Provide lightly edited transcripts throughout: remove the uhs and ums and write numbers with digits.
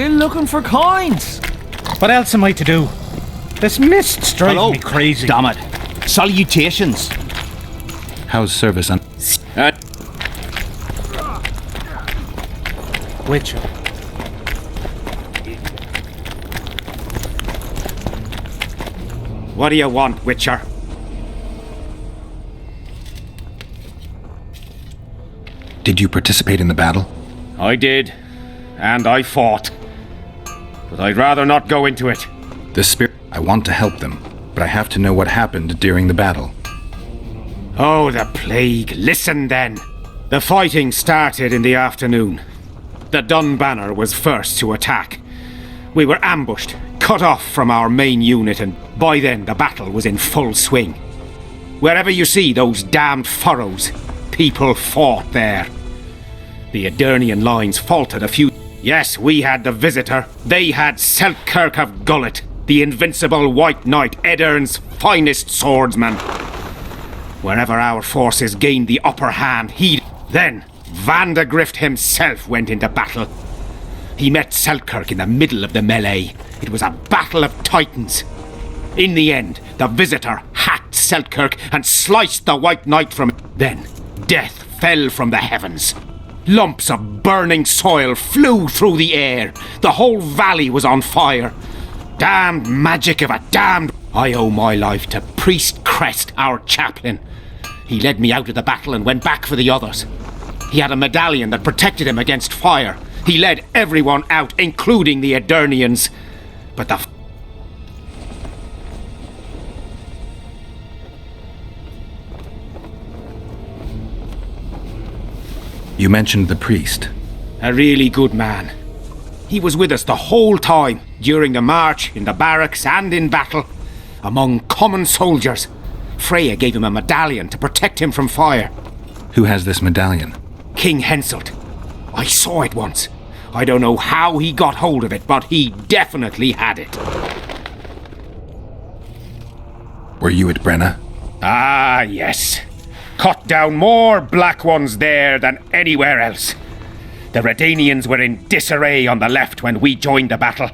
Still looking for coins. What else am I to do? This mist's driving me crazy. Damn it. Salutations. How's service on... Witcher. What do you want, Witcher? Did you participate in the battle? I did. And I fought. But I'd rather not go into it. The spirit... I want to help them, but I have to know what happened during the battle. Oh, the plague. Listen then. The fighting started in the afternoon. The Dun Banner was first to attack. We were ambushed, cut off from our main unit, and by then the battle was in full swing. Wherever you see those damned furrows, people fought there. The Aedirnian lines faltered a few... Yes, we had the Visitor. They had Selkirk of Gullet, the invincible White Knight, Edirn's finest swordsman. Wherever our forces gained the upper hand, Then, Vandegrift himself went into battle. He met Selkirk in the middle of the melee. It was a battle of titans. In the end, the Visitor hacked Selkirk and sliced the White Knight from... Then, death fell from the heavens. Lumps of burning soil flew through the air. The whole valley was on fire. Damned magic of a damned... I owe my life to Priest Crest, our chaplain. He led me out of the battle and went back for the others. He had a medallion that protected him against fire. He led everyone out, including the Aedirnians. But the... You mentioned the priest. A really good man. He was with us the whole time, during the march, in the barracks and in battle, among common soldiers. Freya gave him a medallion to protect him from fire. Who has this medallion? King Henselt. I saw it once. I don't know how he got hold of it, but he definitely had it. Were you at Brenna? Ah, yes. Cut down more black ones there than anywhere else. The Redanians were in disarray on the left when we joined the battle.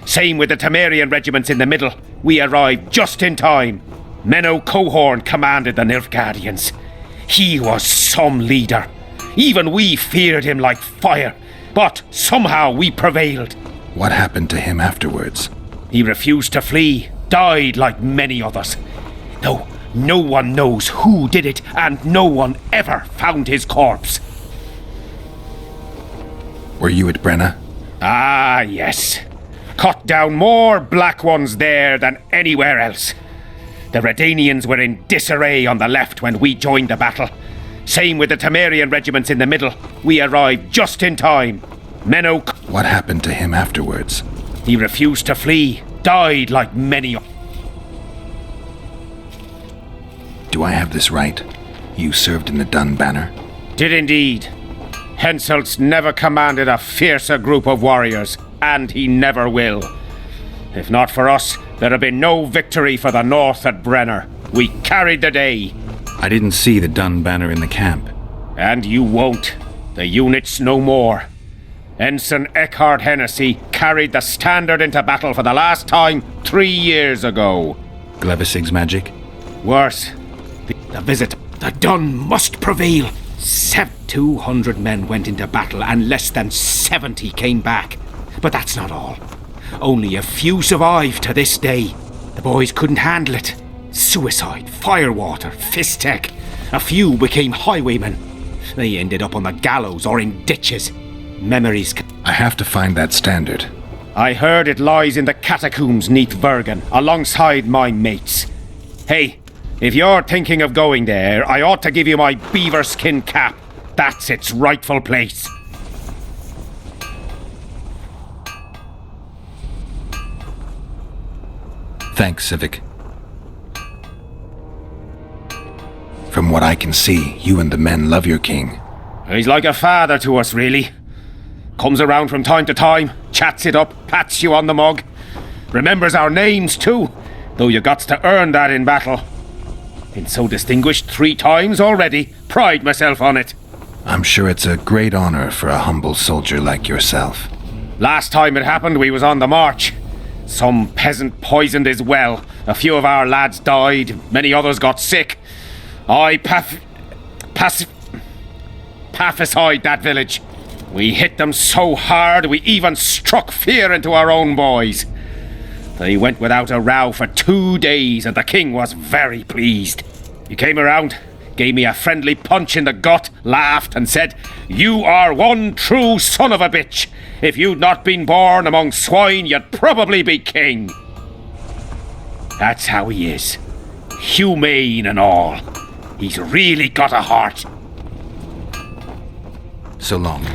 Same with the Temerian regiments in the middle. We arrived just in time. Menno Cohorn commanded the Nilfgaardians. He was some leader. Even we feared him like fire. But somehow we prevailed. What happened to him afterwards? He refused to flee, died like many others. Though no one knows who did it, and no one ever found his corpse. Were you at Brenna? Ah, yes. Cut down more black ones there than anywhere else. The Redanians were in disarray on the left when we joined the battle. Same with the Temerian regiments in the middle. We arrived just in time. Menno... What happened to him afterwards? He refused to flee, died like many... Do I have this right? You served in the Dun Banner? Did indeed. Henselt's never commanded a fiercer group of warriors, and he never will. If not for us, there'd have been no victory for the North at Brenner. We carried the day. I didn't see the Dun Banner in the camp. And you won't. The unit's no more. Ensign Eckhard Hennessy carried the standard into battle for the last time 3 years ago. Glevisig's magic? Worse. The visit. The Dun must prevail. 200 men went into battle and less than 70 came back. But that's not all. Only a few survived to this day. The boys couldn't handle it. Suicide, firewater, fistek. A few became highwaymen. They ended up on the gallows or in ditches. Memories... I have to find that standard. I heard it lies in the catacombs neath Bergen, alongside my mates. Hey, if you're thinking of going there, I ought to give you my beaver skin cap. That's its rightful place. Thanks, Civic. From what I can see, you and the men love your king. He's like a father to us, really. Comes around from time to time, chats it up, pats you on the mug. Remembers our names, too, though you got to earn that in battle. Been so distinguished 3 times already. Pride myself on it. I'm sure it's a great honor for a humble soldier like yourself. Last time it happened, we was on the march. Some peasant poisoned his well. A few of our lads died. Many others got sick. I pacified that village. We hit them so hard, we even struck fear into our own boys. They went without a row for 2 days, and the king was very pleased. He came around, gave me a friendly punch in the gut, laughed and said, "You are one true son of a bitch. If you'd not been born among swine, you'd probably be king." That's how he is. Humane and all. He's really got a heart. So long.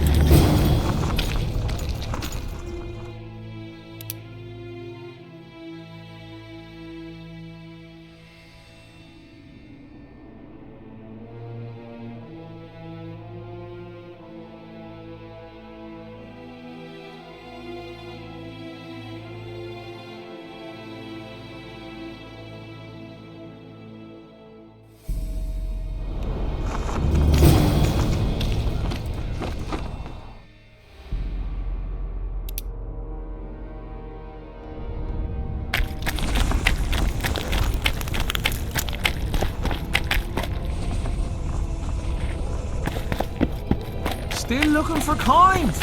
Still looking for coins.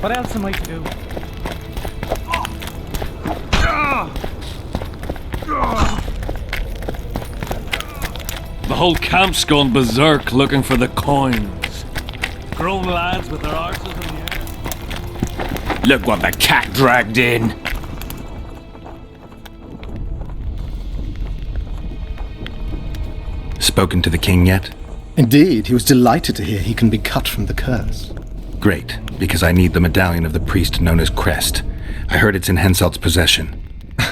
What else am I to do? The whole camp's gone berserk looking for the coins. Grown lads with their arses in the air. Look what the cat dragged in. Spoken to the king yet? Indeed, he was delighted to hear he can be cut from the curse. Great, because I need the medallion of the priest known as Crest. I heard it's in Henselt's possession.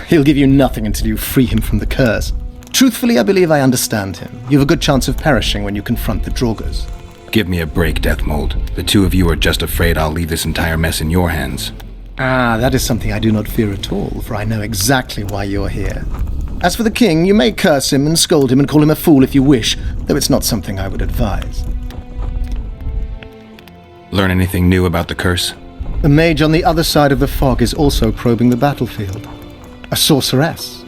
He'll give you nothing until you free him from the curse. Truthfully, I believe I understand him. You have a good chance of perishing when you confront the Draugrs. Give me a break, Deathmold. The two of you are just afraid I'll leave this entire mess in your hands. Ah, that is something I do not fear at all, for I know exactly why you're here. As for the king, you may curse him and scold him and call him a fool if you wish, though it's not something I would advise. Learn anything new about the curse? The mage on the other side of the fog is also probing the battlefield. A sorceress.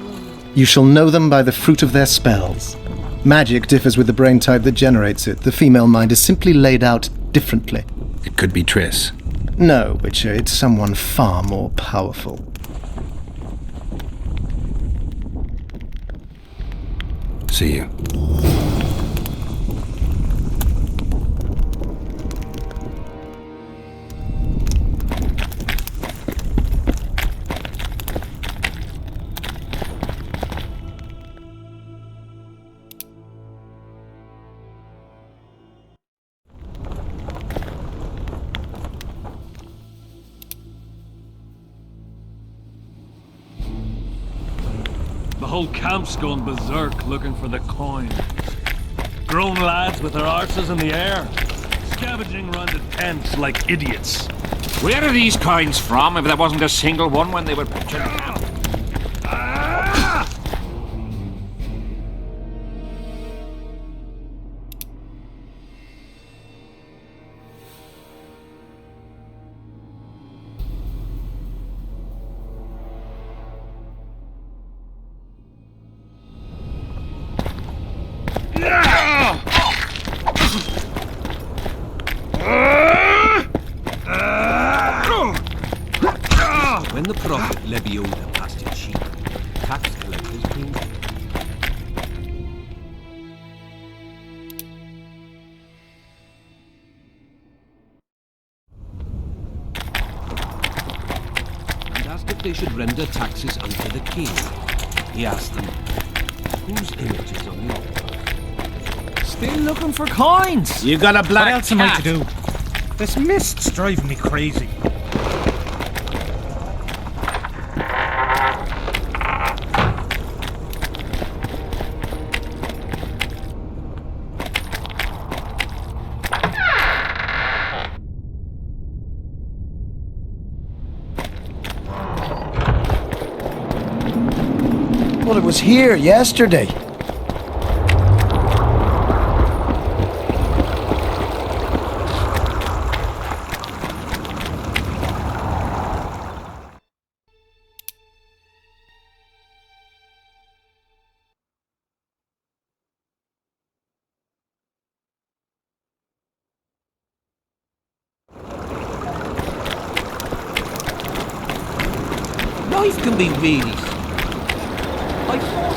You shall know them by the fruit of their spells. Magic differs with the brain type that generates it. The female mind is simply laid out differently. It could be Triss. No, Witcher, it's someone far more powerful. See you. The whole camp's gone berserk looking for the coins. Grown lads with their arses in the air, scavenging round the tents like idiots. Where are these coins from, if there wasn't a single one when they were pictured in camp? When the prophet Lebioda passed his sheep, tax collectors came. And asked if they should render taxes unto the king. He asked them, whose image is on the altar? Still looking for coins. You got a black What else am I cat. to do? This mist's driving me crazy. Well, it was here yesterday. Life can be really... I thought...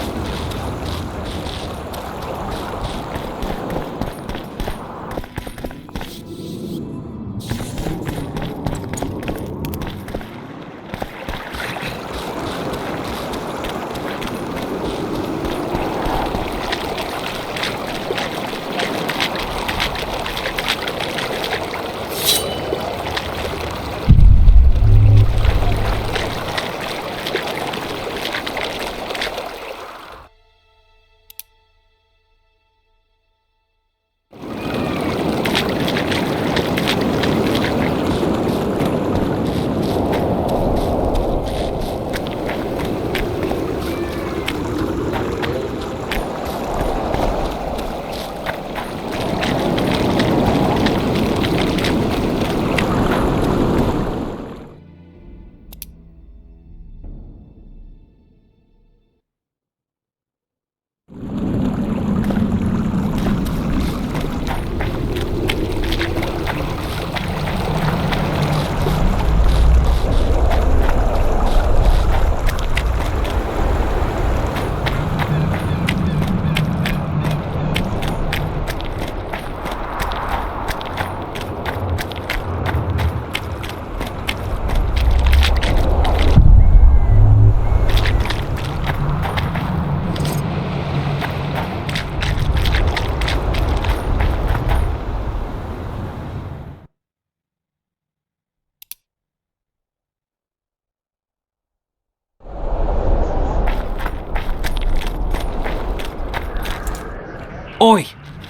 Oi,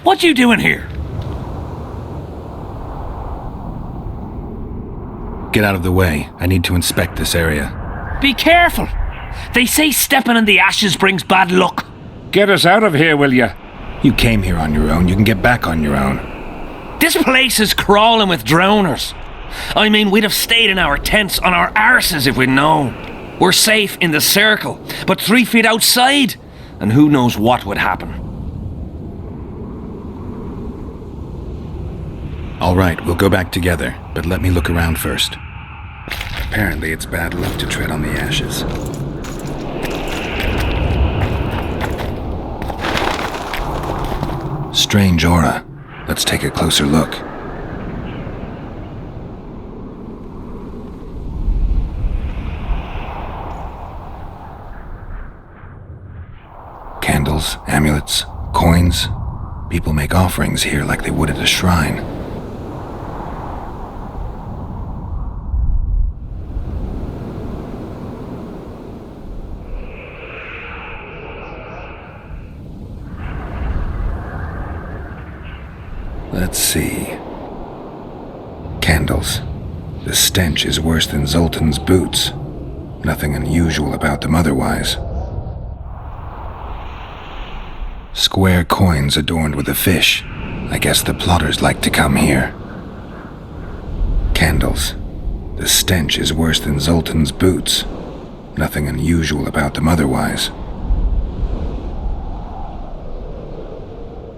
what you doing here? Get out of the way. I need to inspect this area. Be careful. They say stepping in the ashes brings bad luck. Get us out of here, will you? You came here on your own. You can get back on your own. This place is crawling with drowners. I mean, we'd have stayed in our tents on our arses if we'd known. We're safe in the circle, but 3 feet outside, and who knows what would happen. All right, we'll go back together, but let me look around first. Apparently, it's bad luck to tread on the ashes. Strange aura. Let's take a closer look. Candles, amulets, coins. People make offerings here like they would at a shrine. Let's see. Candles. The stench is worse than Zoltan's boots. Nothing unusual about them otherwise. Square coins adorned with a fish. I guess the plotters like to come here. Candles. The stench is worse than Zoltan's boots. Nothing unusual about them otherwise.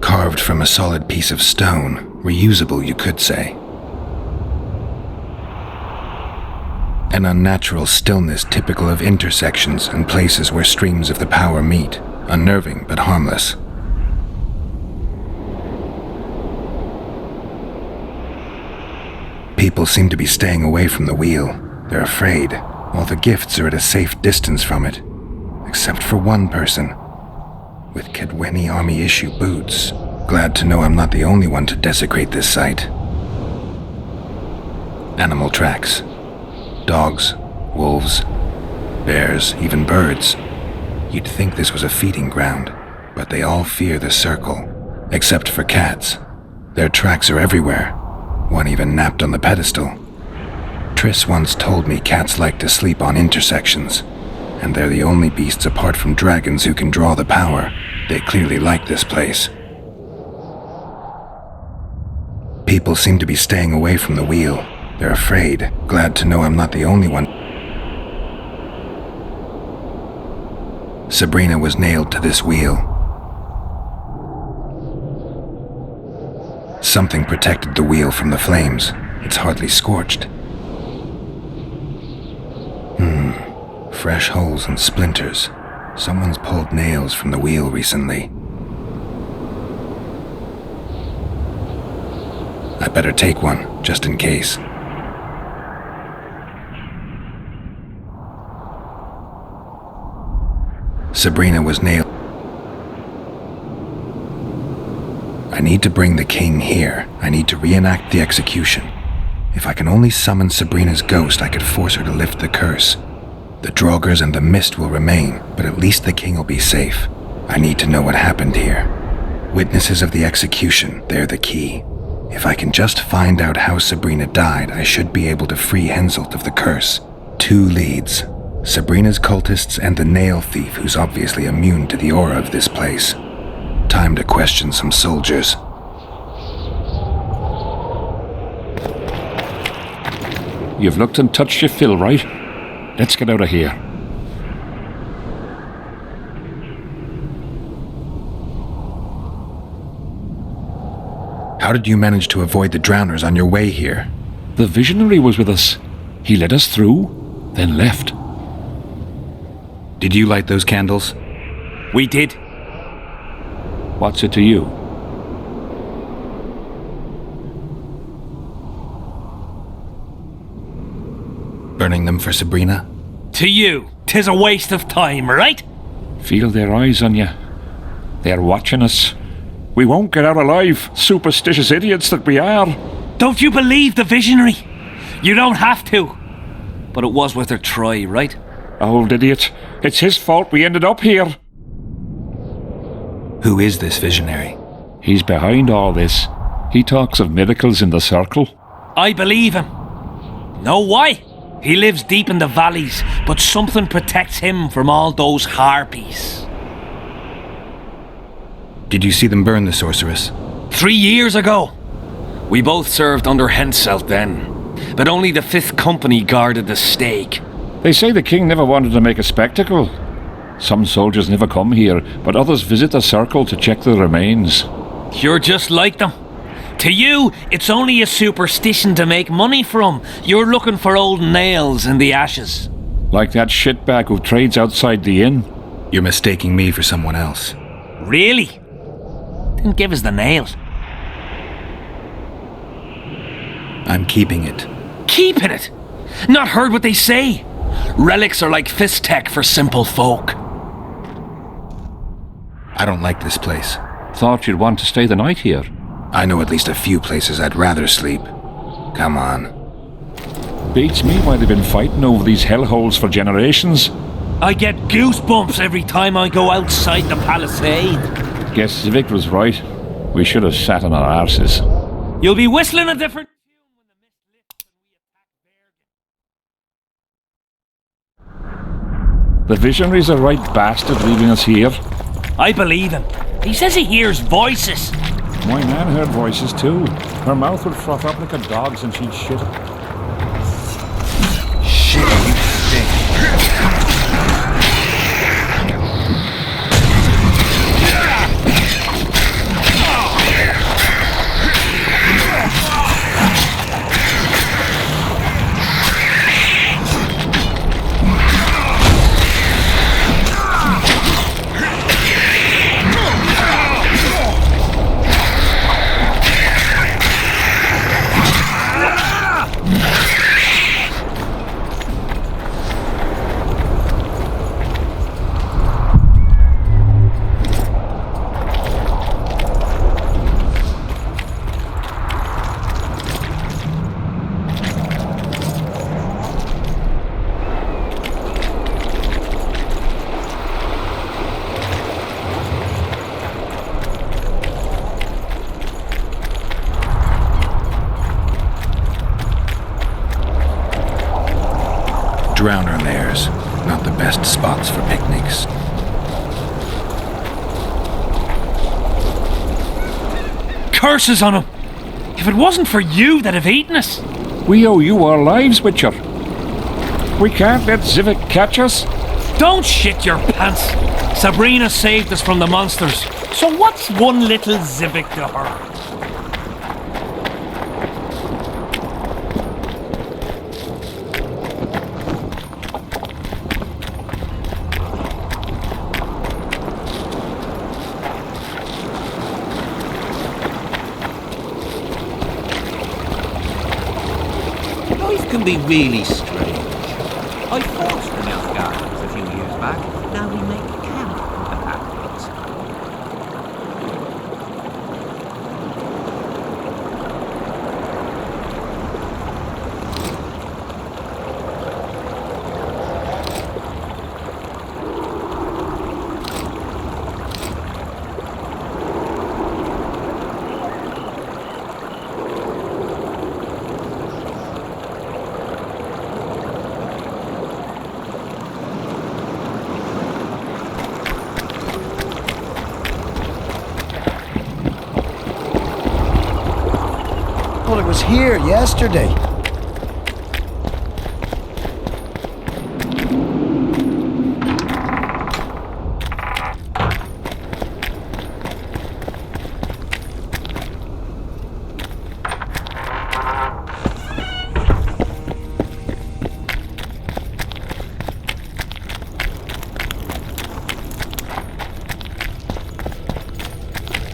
Carved from a solid piece of stone, reusable, you could say. An unnatural stillness typical of intersections and places where streams of the power meet, unnerving but harmless. People seem to be staying away from the wheel. They're afraid. All the gifts are at a safe distance from it, except for one person. With Kedweni Army-issue boots. Glad to know I'm not the only one to desecrate this site. Animal tracks. Dogs, wolves, bears, even birds. You'd think this was a feeding ground, but they all fear the circle, except for cats. Their tracks are everywhere. One even napped on the pedestal. Triss once told me cats like to sleep on intersections, and they're the only beasts apart from dragons who can draw the power. They clearly like this place. People seem to be staying away from the wheel. They're afraid. Glad to know I'm not the only one. Sabrina was nailed to this wheel. Something protected the wheel from the flames. It's hardly scorched. fresh holes and splinters. Someone's pulled nails from the wheel recently. I better take one, just in case. Sabrina was nailed. I need to bring the king here. I need to reenact the execution. If I can only summon Sabrina's ghost, I could force her to lift the curse. The Draugrs and the mist will remain, but at least the king will be safe. I need to know what happened here. Witnesses of the execution, they're the key. If I can just find out how Sabrina died, I should be able to free Henselt of the curse. 2 leads. Sabrina's cultists and the nail thief who's obviously immune to the aura of this place. Time to question some soldiers. You've looked and touched your fill, right? Let's get out of here. How did you manage to avoid the drowners on your way here? The visionary was with us. He led us through, then left. Did you light those candles? We did. What's it to you? Burning them for Sabrina? To you, 'tis a waste of time, right? Feel their eyes on you. They're watching us. We won't get out alive, superstitious idiots that we are. Don't you believe the visionary? You don't have to. But it was worth a try, right? Old idiot. It's his fault we ended up here. Who is this visionary? He's behind all this. He talks of miracles in the circle. I believe him. Know why? He lives deep in the valleys, but something protects him from all those harpies. Did you see them burn the sorceress? 3 years ago. We both served under Henselt then, but only the 5th Company guarded the stake. They say the king never wanted to make a spectacle. Some soldiers never come here, but others visit the circle to check the remains. You're just like them. To you, it's only a superstition to make money from. You're looking for old nails in the ashes. Like that shitbag who trades outside the inn. You're mistaking me for someone else. Really? Then give us the nail. I'm keeping it. Keeping it? Not heard what they say. Relics are like fist tech for simple folk. I don't like this place. Thought you'd want to stay the night here. I know at least a few places I'd rather sleep. Come on. Beats me why they've been fighting over these hellholes for generations. I get goosebumps every time I go outside the palisade. Guess Vic was right. We should have sat on our arses. You'll be whistling a different tune when the mist lifts and we attack Bergen. The visionary's a right bastard leaving us here. I believe him. He says he hears voices. My nan heard voices too. Her mouth would froth up like a dog's and she'd shit. Shit, you stink. Drowner lairs, not the best spots for picnics. Curses on him! If it wasn't for you that have eaten us. We owe you our lives, Witcher. We can't let Zivik catch us. Don't shit your pants. Sabrina saved us from the monsters. So what's one little Zivik to her? can be really strange. I forced the milk gardens a few years back. Now we make camp apartments. Well, it was here yesterday.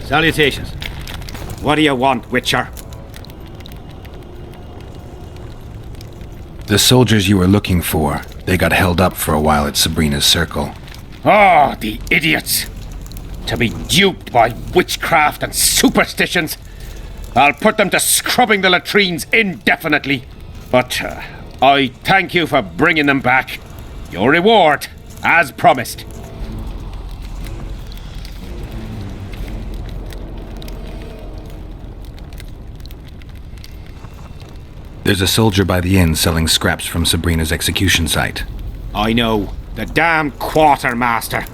Salutations. What do you want, Witcher? The soldiers you were looking for, they got held up for a while at Sabrina's circle. Oh, the idiots! To be duped by witchcraft and superstitions. I'll put them to scrubbing the latrines indefinitely. But I thank you for bringing them back. Your reward, as promised. There's a soldier by the inn selling scraps from Sabrina's execution site. I know. The damn quartermaster.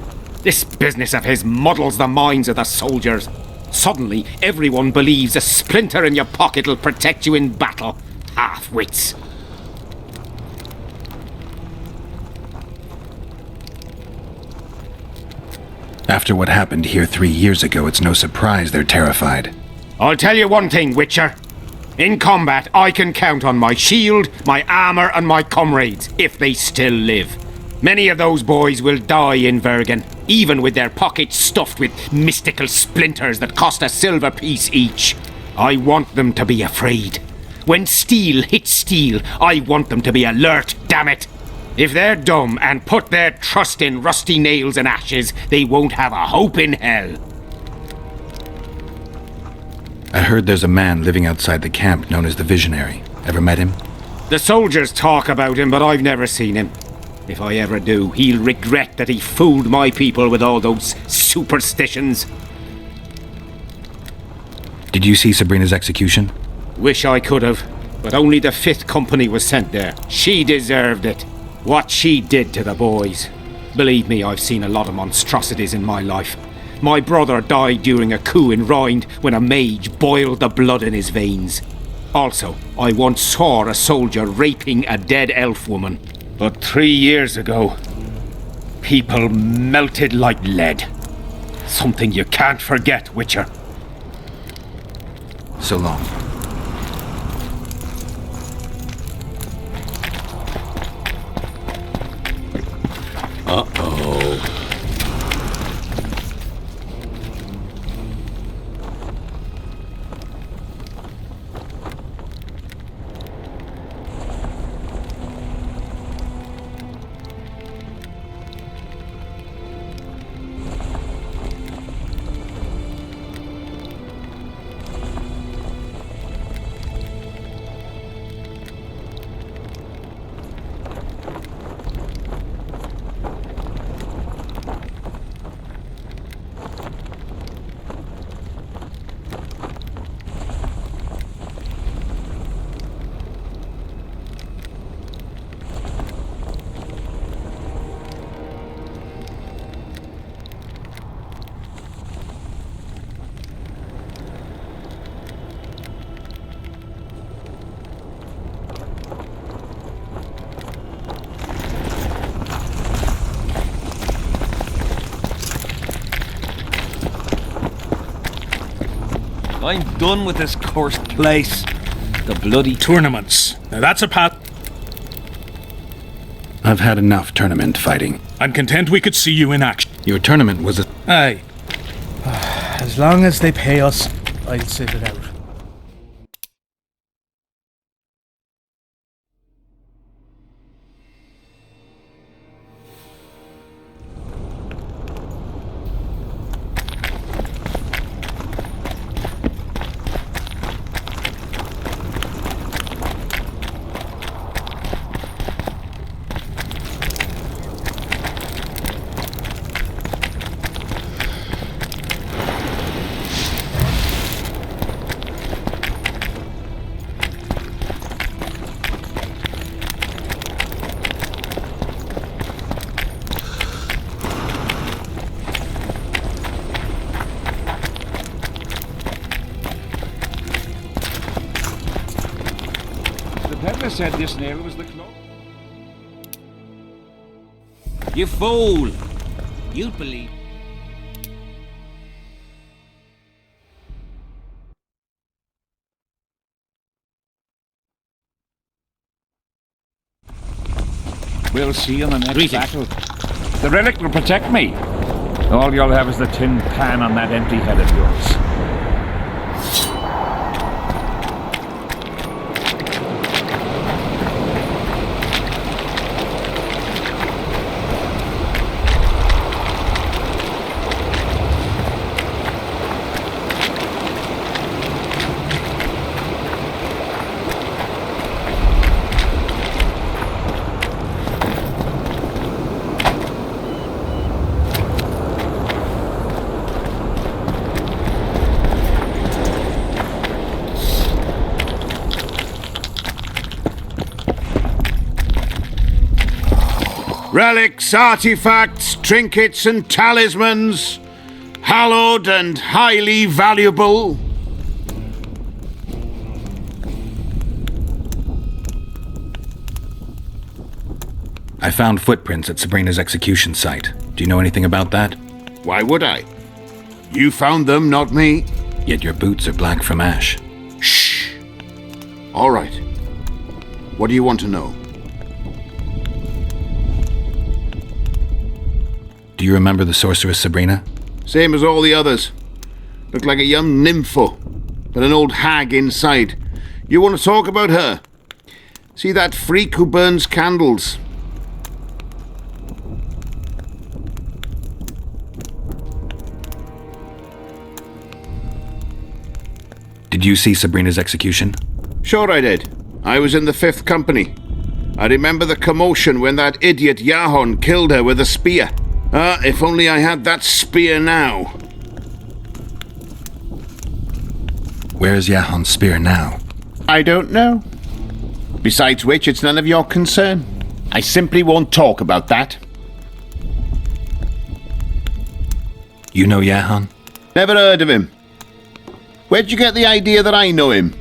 This business of his muddles the minds of the soldiers. Suddenly, everyone believes a splinter in your pocket'll protect you in battle. Half-wits. After what happened here 3 years ago, it's no surprise they're terrified. I'll tell you one thing, Witcher. In combat, I can count on my shield, my armor, and my comrades, if they still live. Many of those boys will die in Vergen, even with their pockets stuffed with mystical splinters that cost a silver piece each. I want them to be afraid. When steel hits steel, I want them to be alert, damn it! If they're dumb and put their trust in rusty nails and ashes, they won't have a hope in hell. I heard there's a man living outside the camp known as the Visionary. Ever met him? The soldiers talk about him, but I've never seen him. If I ever do, he'll regret that he fooled my people with all those superstitions. Did you see Sabrina's execution? Wish I could have, but only the 5th Company was sent there. She deserved it. What she did to the boys. Believe me, I've seen a lot of monstrosities in my life. My brother died during a coup in Rhind when a mage boiled the blood in his veins. Also, I once saw a soldier raping a dead elf woman. But 3 years ago, people melted like lead. Something you can't forget, Witcher. So long. Uh-oh. I'm done with this cursed place. The bloody Tournaments. Now that's a path. I've had enough tournament fighting. I'm content we could see you in action. Your tournament was a... Aye. As long as they pay us, I'll sit it out. could have said this nail was the clock. You fool! You'd believe. We'll see in the next battle. The relic will protect me. All you'll have is the tin pan on that empty head of yours. Relics, artifacts, trinkets and talismans, hallowed and highly valuable. I found footprints at Sabrina's execution site. Do you know anything about that? Why would I? You found them, not me. Yet your boots are black from ash. Shh. All right. What do you want to know? Do you remember the sorceress Sabrina? Same as all the others. Looked like a young nympho, but an old hag inside. You want to talk about her? See that freak who burns candles? Did you see Sabrina's execution? Sure I did. I was in the 5th Company. I remember the commotion when that idiot Yahon killed her with a spear. If only I had that spear now. Where is Yahon's spear now? I don't know. Besides which, it's none of your concern. I simply won't talk about that. You know Yahon? Never heard of him. Where'd you get the idea that I know him?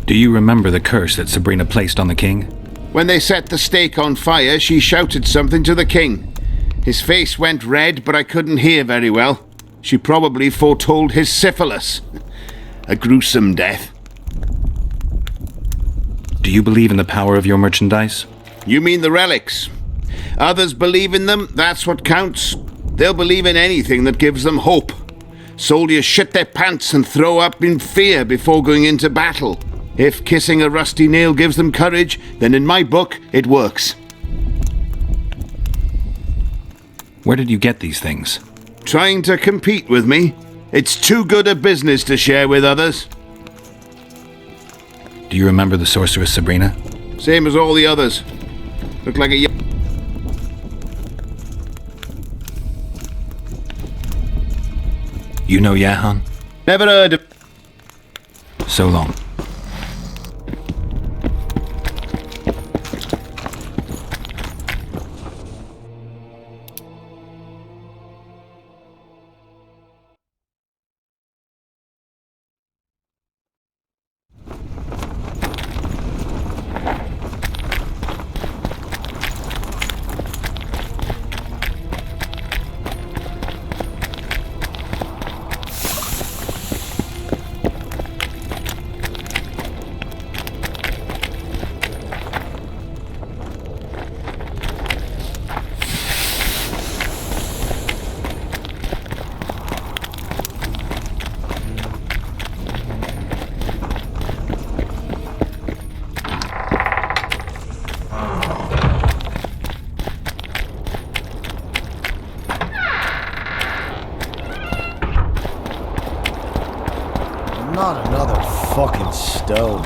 Do you remember the curse that Sabrina placed on the king? When they set the stake on fire, she shouted something to the king. His face went red, but I couldn't hear very well. She probably foretold his syphilis. A gruesome death. Do you believe in the power of your merchandise? You mean the relics? Others believe in them, that's what counts. They'll believe in anything that gives them hope. Soldiers shit their pants and throw up in fear before going into battle. If kissing a rusty nail gives them courage, then in my book, it works. Where did you get these things? Trying to compete with me? It's too good a business to share with others. Do you remember the sorceress Sabrina? Same as all the others. Looked like a... You know Yahon? Never heard of... So long. Not another fucking stone.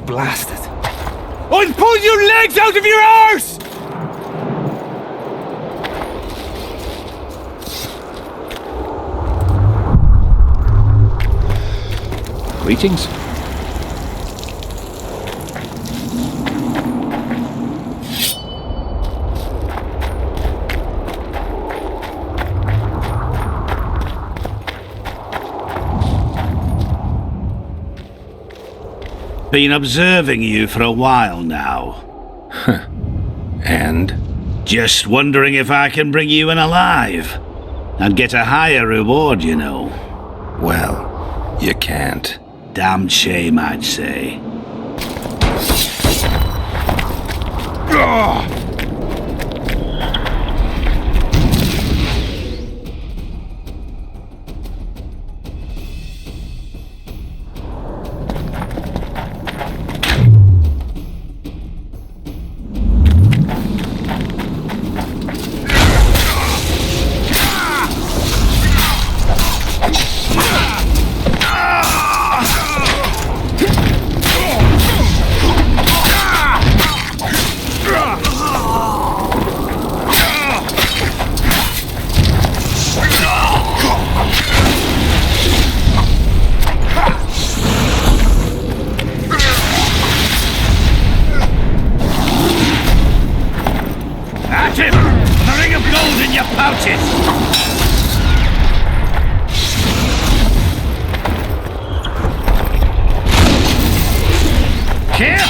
Blast it. I'll pull your legs out of your arse! Greetings. Been observing you for a while now. And? Just wondering if I can bring you in alive. I'd get a higher reward, you know. Well, you can't. Damn shame, I'd say.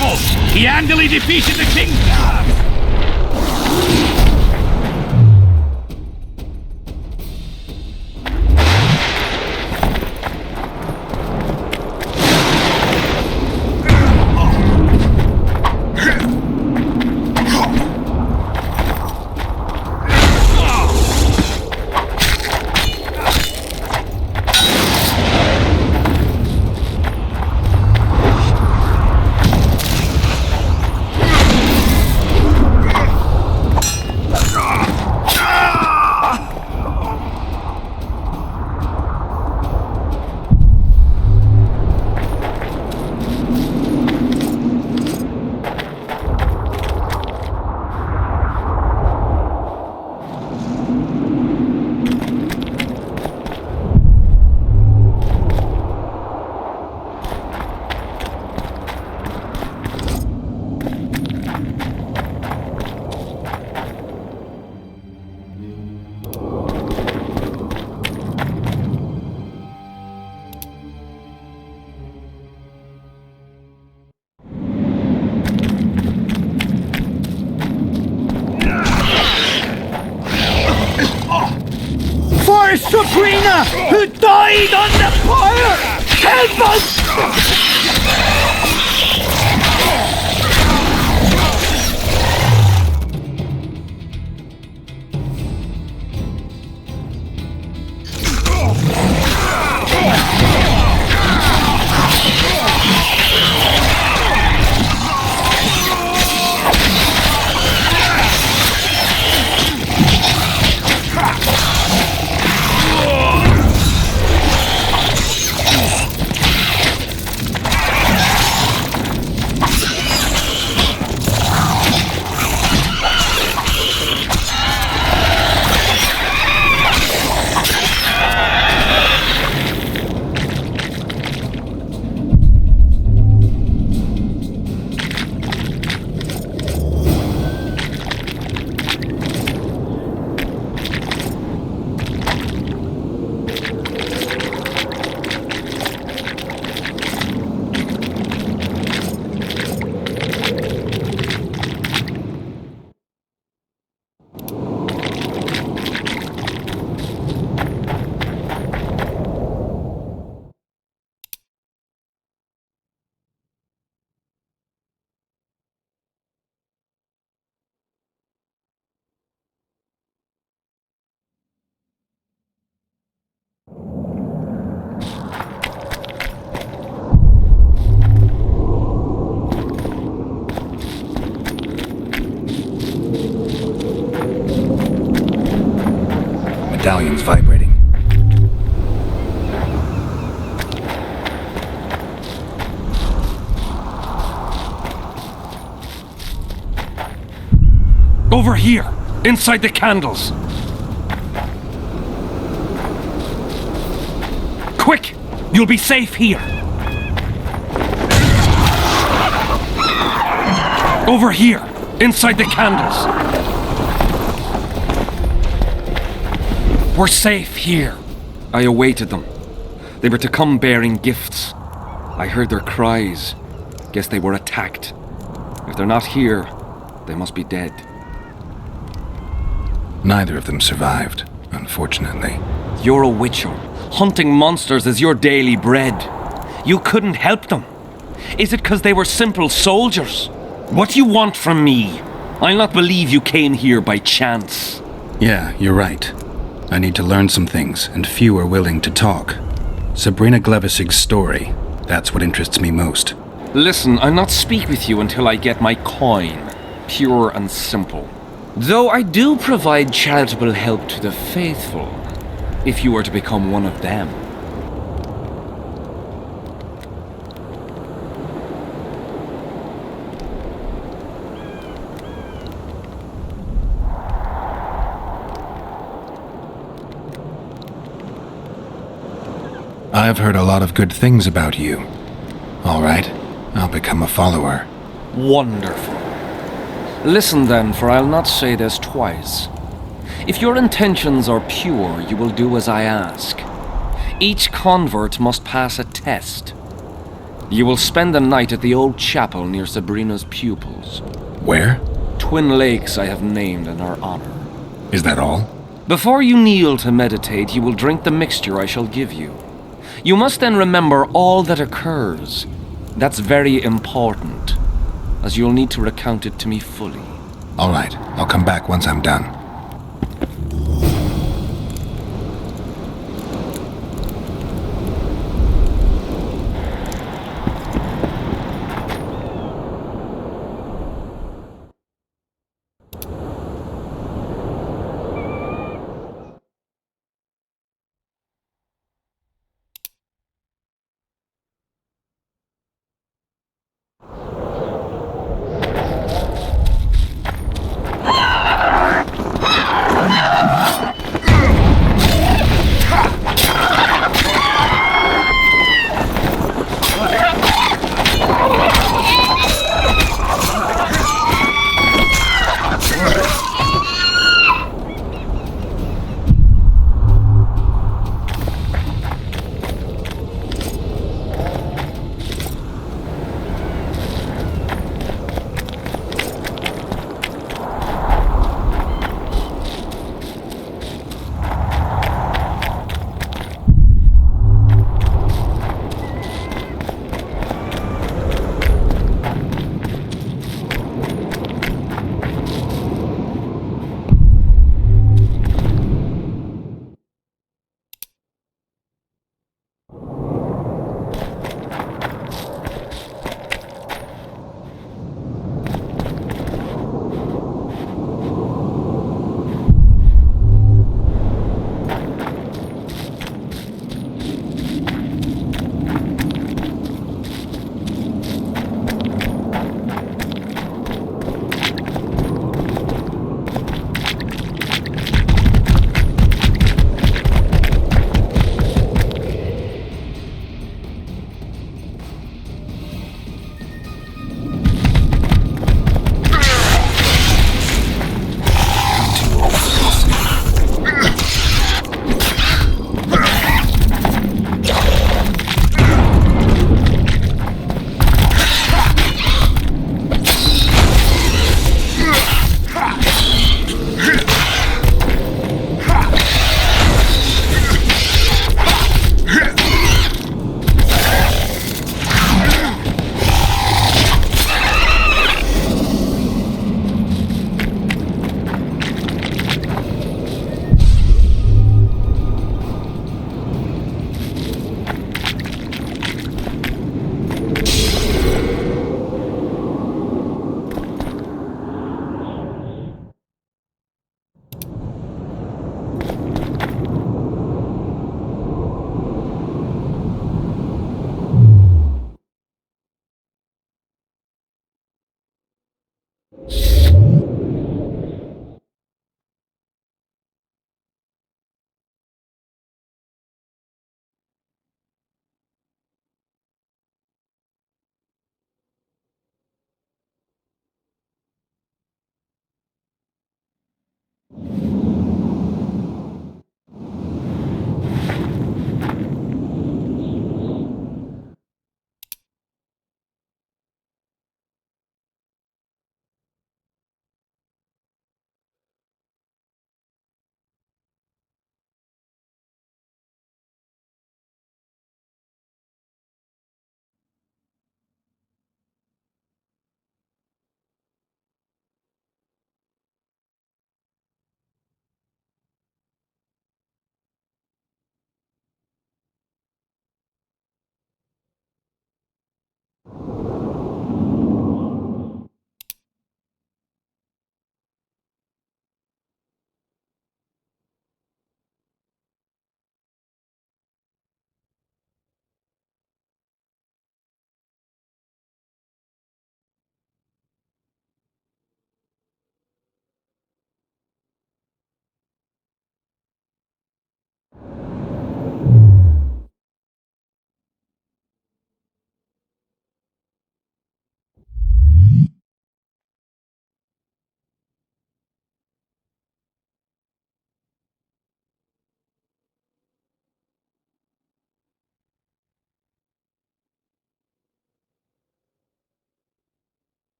powerful! He handily defeated the king's guards! For Sabrina, who died on the fire! Help us! Medallion's vibrating. Over here, inside the candles. Quick! You'll be safe here. Over here, inside the candles. We're safe here. I awaited them. They were to come bearing gifts. I heard their cries. Guess they were attacked. If they're not here, they must be dead. Neither of them survived, unfortunately. You're a witcher. Hunting monsters is your daily bread. You couldn't help them. Is it because they were simple soldiers? What do you want from me? I'll not believe you came here by chance. Yeah, you're right. I need to learn some things, and few are willing to talk. Sabrina Glevisig's story, that's what interests me most. Listen, I'll not speak with you until I get my coin. Pure and simple. Though I do provide charitable help to the faithful, if you were to become one of them. I've heard a lot of good things about you. All right, I'll become a follower. Wonderful. Listen then, for I'll not say this twice. If your intentions are pure, you will do as I ask. Each convert must pass a test. You will spend the night at the old chapel near Sabrina's pupils. Where? Twin lakes I have named in her honor. Is that all? Before you kneel to meditate, you will drink the mixture I shall give you. You must then remember all that occurs. That's very important, as you'll need to recount it to me fully. All right, I'll come back once I'm done.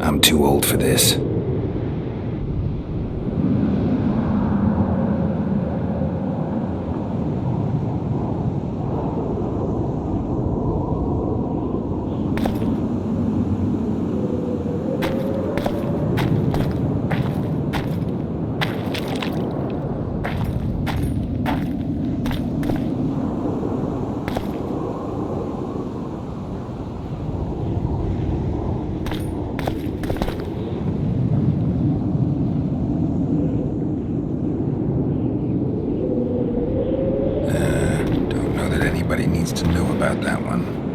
I'm too old for this. Everybody needs to know about that one.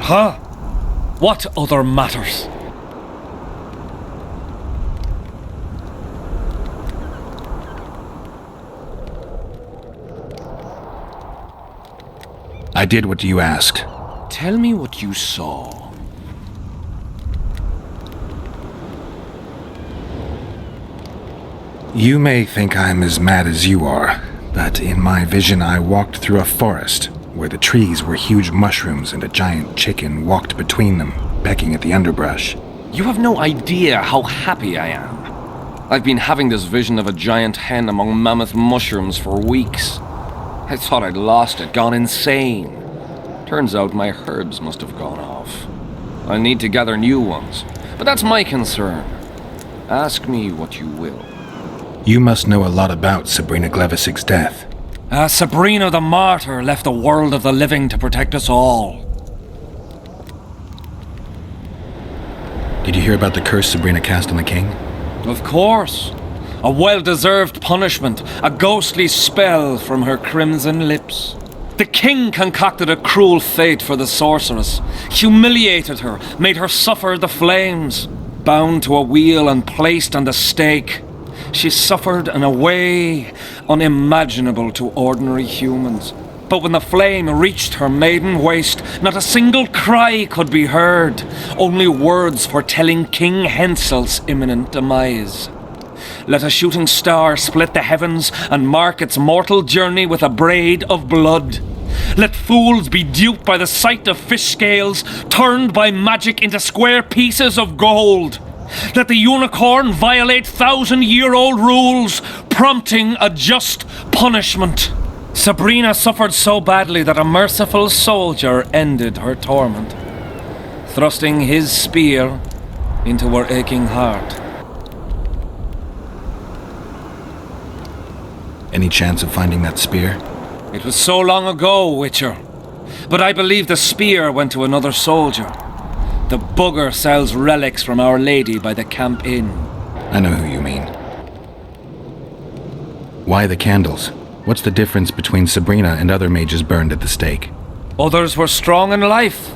Huh? What other matters? I did what you asked. Tell me what you saw. You may think I'm as mad as you are, but in my vision I walked through a forest where the trees were huge mushrooms and a giant chicken walked between them, pecking at the underbrush. You have no idea how happy I am. I've been having this vision of a giant hen among mammoth mushrooms for weeks. I thought I'd lost it, gone insane. Turns out my herbs must have gone off. I need to gather new ones, but that's my concern. Ask me what you will. You must know a lot about Sabrina Glevisig's death. Sabrina the Martyr left the world of the living to protect us all. Did you hear about the curse Sabrina cast on the king? Of course. A well-deserved punishment, a ghostly spell from her crimson lips. The king concocted a cruel fate for the sorceress, humiliated her, made her suffer the flames. Bound to a wheel and placed on the stake, she suffered in a way unimaginable to ordinary humans. But when the flame reached her maiden waist, not a single cry could be heard, only words foretelling King Hensel's imminent demise. Let a shooting star split the heavens and mark its mortal journey with a braid of blood. Let fools be duped by the sight of fish scales, turned by magic into square pieces of gold. Let the unicorn violate 1,000-year-old rules, prompting a just punishment. Sabrina suffered so badly that a merciful soldier ended her torment, thrusting his spear into her aching heart. Any chance of finding that spear? It was so long ago, Witcher. But I believe the spear went to another soldier. The bugger sells relics from Our Lady by the Camp Inn. I know who you mean. Why the candles? What's the difference between Sabrina and other mages burned at the stake? Others were strong in life.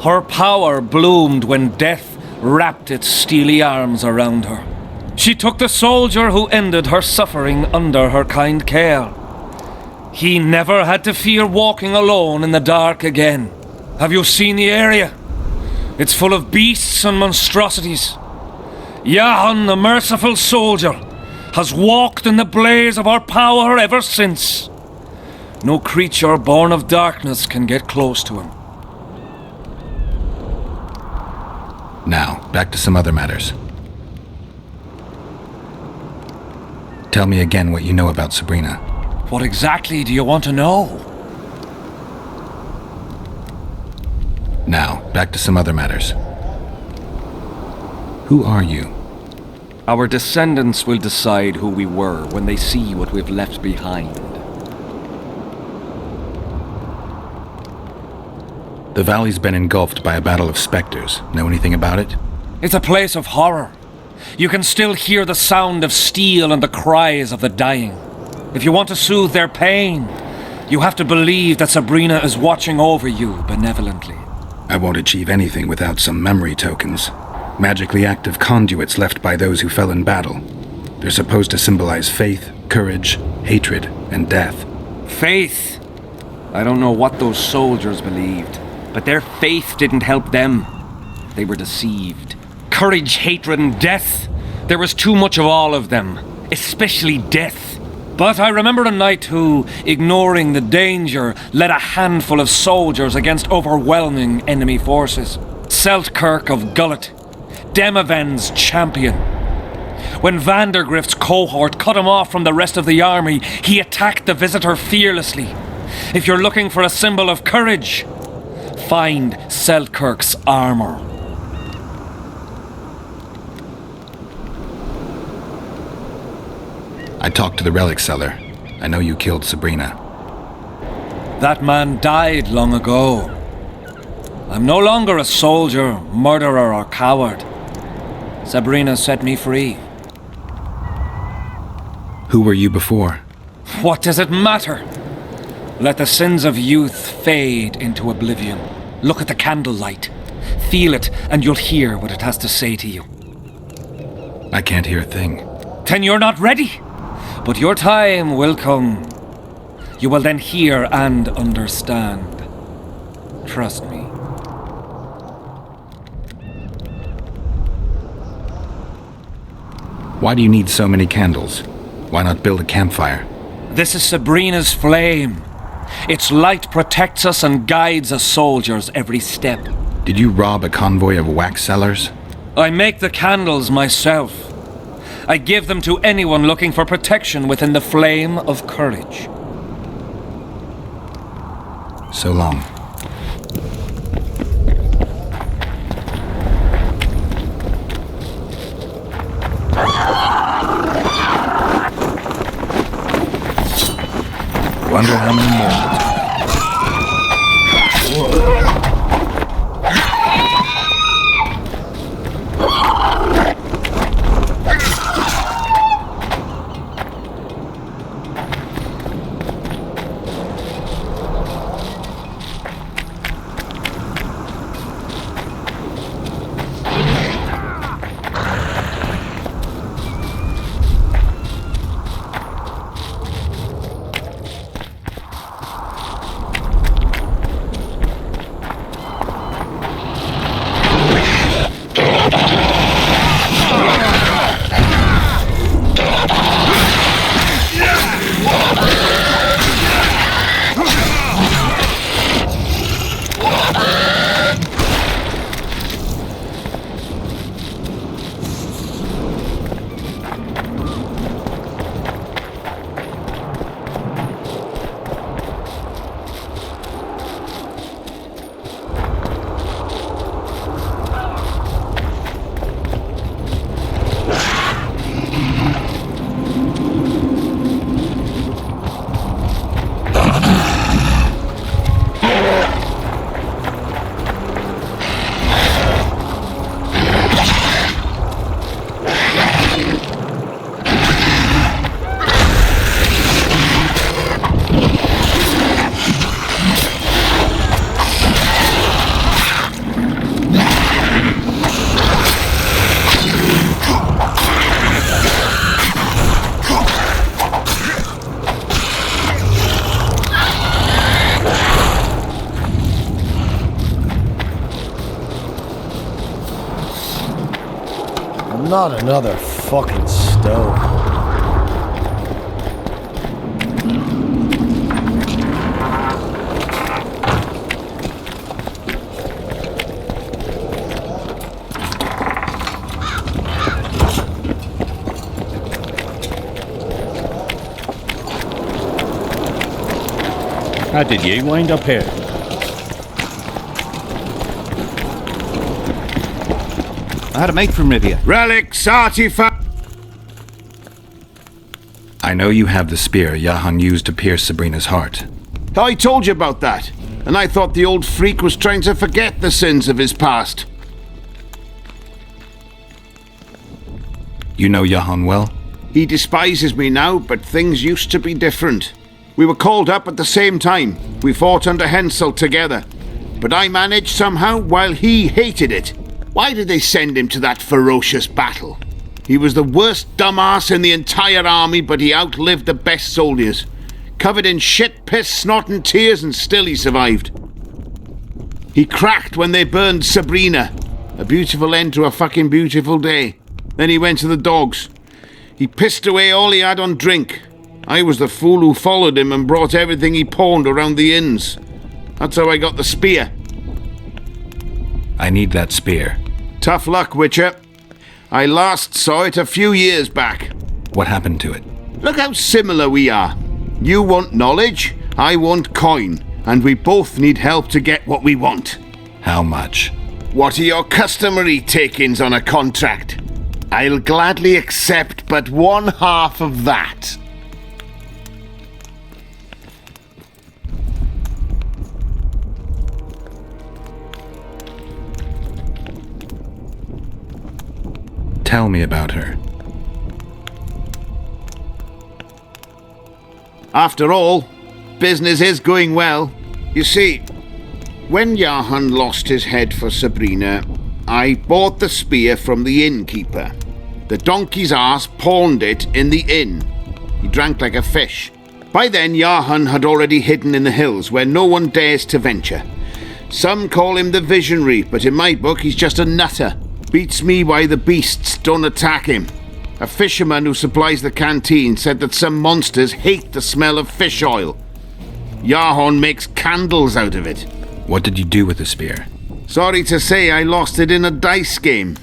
Her power bloomed when death wrapped its steely arms around her. She took the soldier who ended her suffering under her kind care. He never had to fear walking alone in the dark again. Have you seen the area? It's full of beasts and monstrosities. Jahan, the merciful soldier, has walked in the blaze of our power ever since. No creature born of darkness can get close to him. Now, back to some other matters. Tell me again what you know about Sabrina. What exactly do you want to know? Now, back to some other matters. Who are you? Our descendants will decide who we were when they see what we've left behind. The valley's been engulfed by a battle of specters. Know anything about it? It's a place of horror. You can still hear the sound of steel and the cries of the dying. If you want to soothe their pain, you have to believe that Sabrina is watching over you benevolently. I won't achieve anything without some memory tokens. Magically active conduits left by those who fell in battle. They're supposed to symbolize faith, courage, hatred, and death. Faith? I don't know what those soldiers believed, but their faith didn't help them. They were deceived. Courage, hatred, and death. There was too much of all of them, especially death. But I remember a knight who, ignoring the danger, led a handful of soldiers against overwhelming enemy forces. Seltkirk of Gullet, Demaven's champion. When Vandergrift's cohort cut him off from the rest of the army, he attacked the visitor fearlessly. If you're looking for a symbol of courage, find Seltkirk's armor. I talked to the relic seller. I know you killed Sabrina. That man died long ago. I'm no longer a soldier, murderer, or coward. Sabrina set me free. Who were you before? What does it matter? Let the sins of youth fade into oblivion. Look at the candlelight. Feel it, and you'll hear what it has to say to you. I can't hear a thing. Then you're not ready. But your time will come. You will then hear and understand. Trust me. Why do you need so many candles? Why not build a campfire? This is Sabrina's flame. Its light protects us and guides us soldiers every step. Did you rob a convoy of wax sellers? I make the candles myself. I give them to anyone looking for protection within the flame of courage. So long. Wonder how many more. Not another fucking stone. How did you wind up here? I had a mate from Rivia. Relics, artifact. I know you have the spear Jahan used to pierce Sabrina's heart. I told you about that, and I thought the old freak was trying to forget the sins of his past. You know Jahan well? He despises me now, but things used to be different. We were called up at the same time. We fought under Hensel together. But I managed somehow while he hated it. Why did they send him to that ferocious battle? He was the worst dumbass in the entire army, but he outlived the best soldiers. Covered in shit, piss, snot and tears, and still he survived. He cracked when they burned Sabrina. A beautiful end to a fucking beautiful day. Then he went to the dogs. He pissed away all he had on drink. I was the fool who followed him and brought everything he pawned around the inns. That's how I got the spear. I need that spear. Tough luck, Witcher. I last saw it a few years back. What happened to it? Look how similar we are. You want knowledge, I want coin, and we both need help to get what we want. How much? What are your customary take-ins on a contract? I'll gladly accept but 1/2 of that. Tell me about her. After all, business is going well. You see, when Jahan lost his head for Sabrina, I bought the spear from the innkeeper. The donkey's ass pawned it in the inn. He drank like a fish. By then, Jahan had already hidden in the hills where no one dares to venture. Some call him the visionary, but in my book, he's just a nutter. Beats me why the beasts don't attack him. A fisherman who supplies the canteen said that some monsters hate the smell of fish oil. Jahan makes candles out of it. What did you do with the spear? Sorry to say I lost it in a dice game.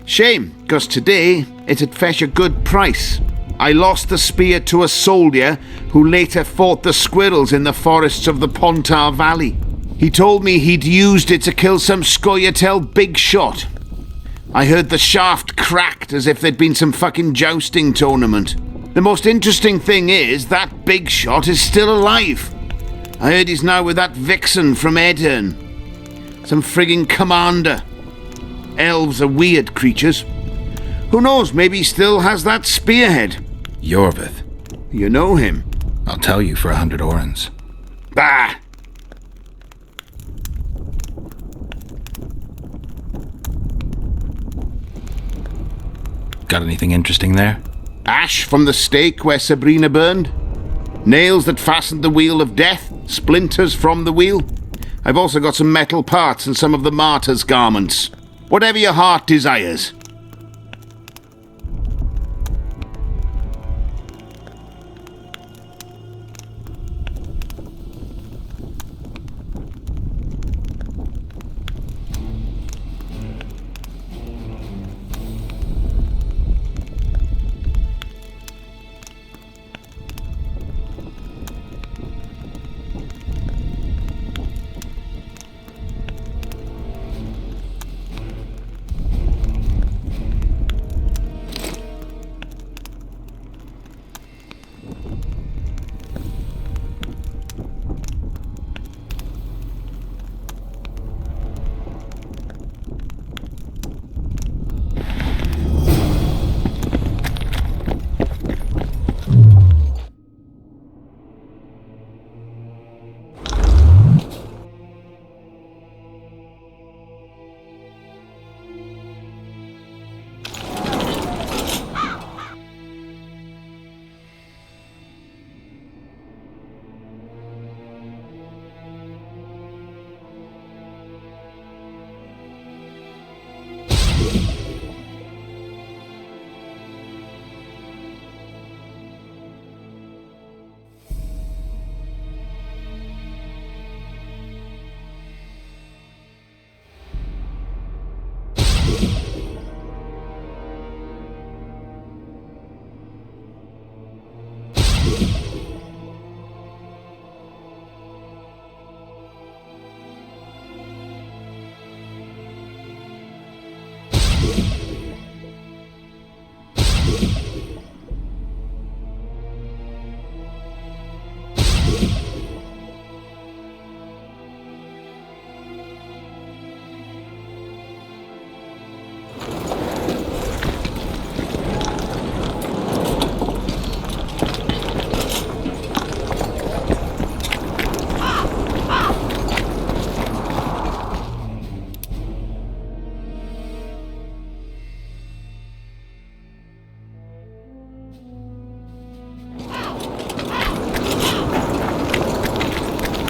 Shame, because today it'd fetch a good price. I lost the spear to a soldier who later fought the squirrels in the forests of the Pontar Valley. He told me he'd used it to kill some Scoia'tael big shot. I heard the shaft cracked as if there'd been some fucking jousting tournament. The most interesting thing is that big shot is still alive. I heard he's now with that vixen from Edern. Some frigging commander. Elves are weird creatures. Who knows, maybe he still has that spearhead. Yorvith. You know him? I'll tell you for 100 orens. Bah! Got anything interesting there? Ash from the stake where Sabrina burned. Nails that fastened the wheel of death. Splinters from the wheel. I've also got some metal parts and some of the martyr's garments. Whatever your heart desires.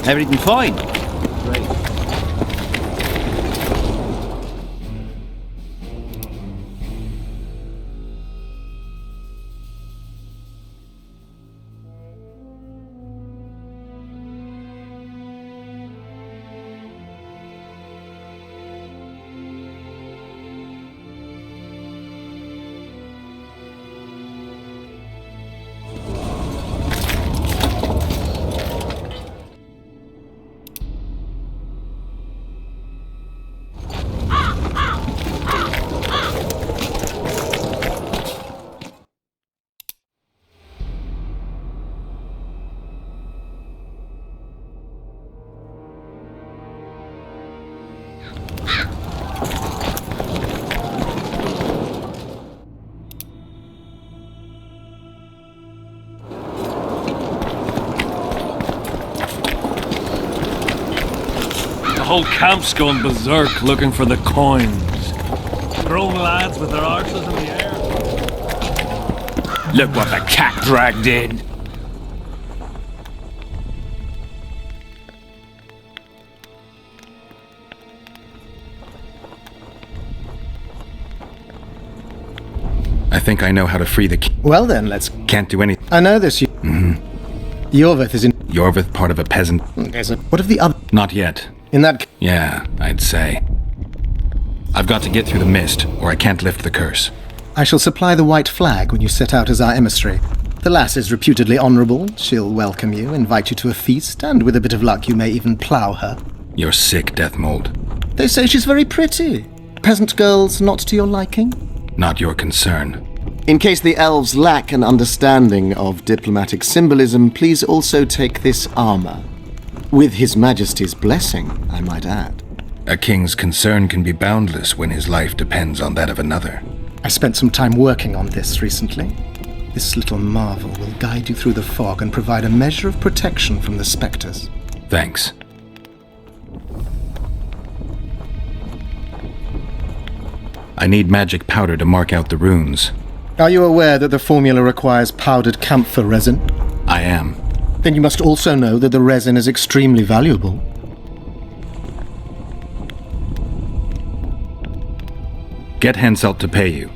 Everything fine? Great. The whole camp's gone berserk looking for the coins. Grown lads with their arses in the air. Look what the cat dragged in. I think I know how to free the king. Well then, let's... Can't do anything. I know this. Yorvith is in... Yorvith part of a peasant? What of the other... Not yet. In that... Yeah, I'd say. I've got to get through the mist, or I can't lift the curse. I shall supply the white flag when you set out as our emissary. The lass is reputedly honourable. She'll welcome you, invite you to a feast, and with a bit of luck you may even plough her. You're sick, Death Mold. They say she's very pretty. Peasant girls not to your liking? Not your concern. In case the elves lack an understanding of diplomatic symbolism, please also take this armor. With His Majesty's blessing, I might add. A king's concern can be boundless when his life depends on that of another. I spent some time working on this recently. This little marvel will guide you through the fog and provide a measure of protection from the spectres. Thanks. I need magic powder to mark out the runes. Are you aware that the formula requires powdered camphor resin? I am. Then you must also know that the resin is extremely valuable. Get Henselt to pay you.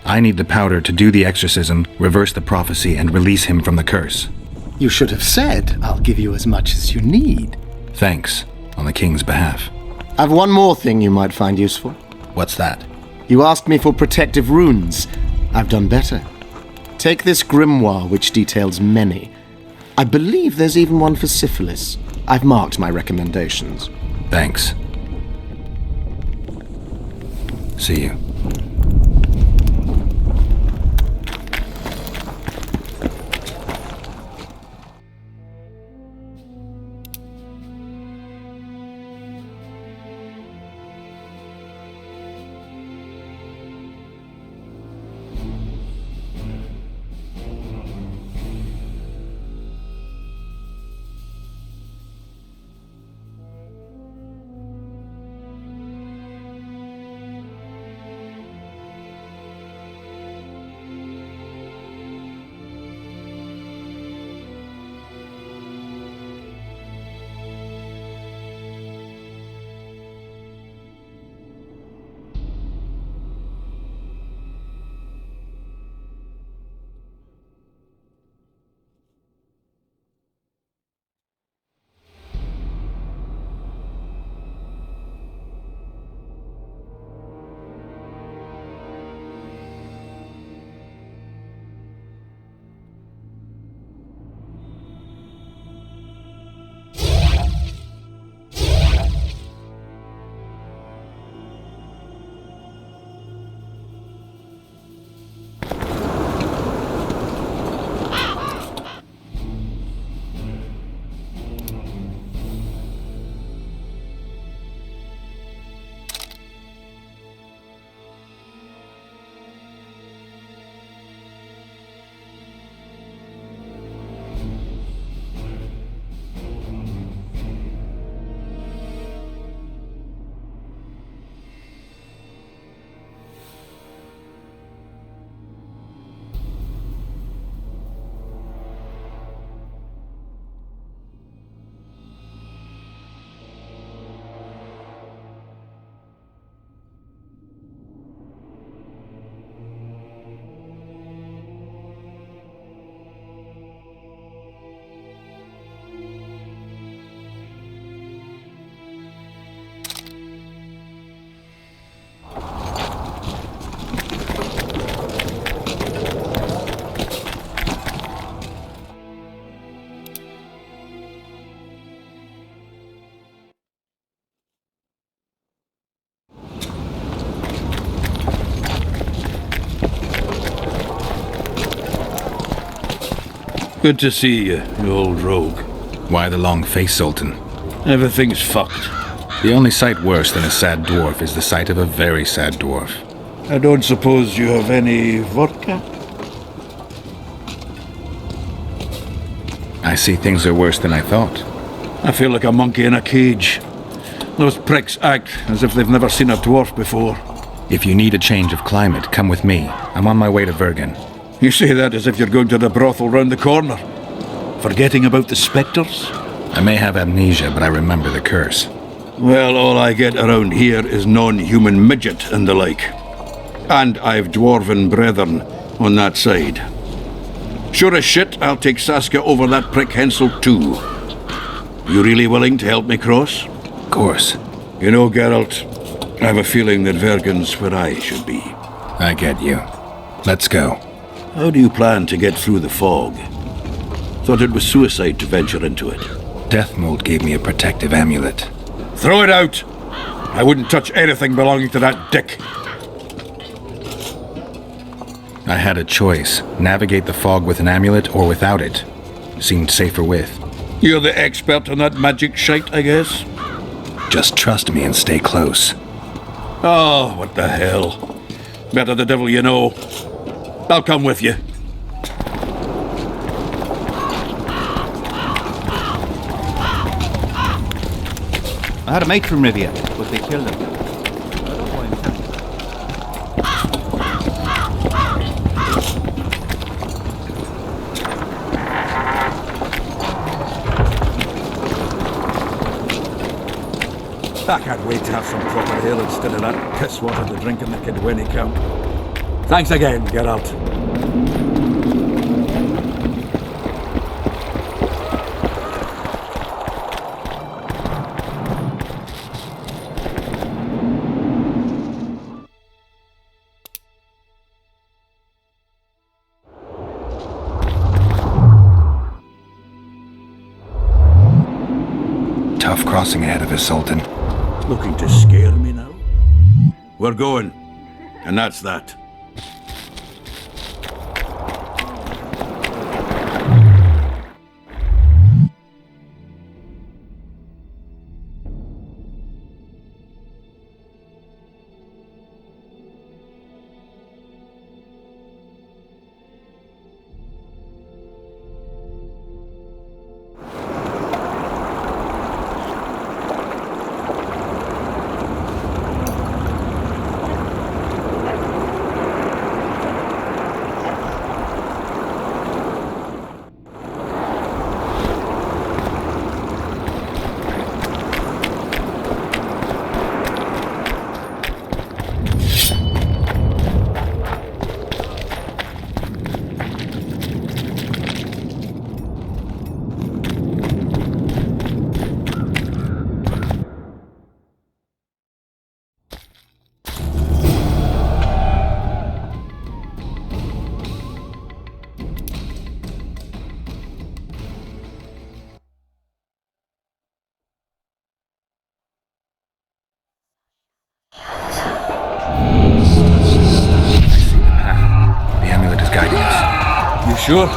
I need the powder to do the exorcism, reverse the prophecy, and release him from the curse. You should have said, I'll give you as much as you need. Thanks, on the king's behalf. I've one more thing you might find useful. What's that? You asked me for protective runes. I've done better. Take this grimoire, which details many. I believe there's even one for syphilis. I've marked my recommendations. Thanks. See you. Good to see you, you old rogue. Why the long face, Sultan? Everything's fucked. The only sight worse than a sad dwarf is the sight of a very sad dwarf. I don't suppose you have any vodka? I see things are worse than I thought. I feel like a monkey in a cage. Those pricks act as if they've never seen a dwarf before. If you need a change of climate, come with me. I'm on my way to Vergen. You say that as if you're going to the brothel round the corner. Forgetting about the spectres? I may have amnesia, but I remember the curse. Well, all I get around here is non-human midget and the like. And I've dwarven brethren on that side. Sure as shit, I'll take Saskia over that prick Hensel too. You really willing to help me cross? Of course. You know, Geralt, I have a feeling that Vergen's where I should be. I get you. Let's go. How do you plan to get through the fog? Thought it was suicide to venture into it. Death Mold gave me a protective amulet. Throw it out! I wouldn't touch anything belonging to that dick. I had a choice. Navigate the fog with an amulet or without it. Seemed safer with. You're the expert on that magic shite, I guess? Just trust me and stay close. Oh, what the hell. Better the devil you know. I'll come with you. I had a mate from Rivia, but they killed him. I can't wait to have some proper ale instead of that piss water to drink in the Kidwinny camp. Thanks again, Geralt. Tough crossing ahead of us, Sultan. Looking to scare me now? We're going. And that's that. Sure.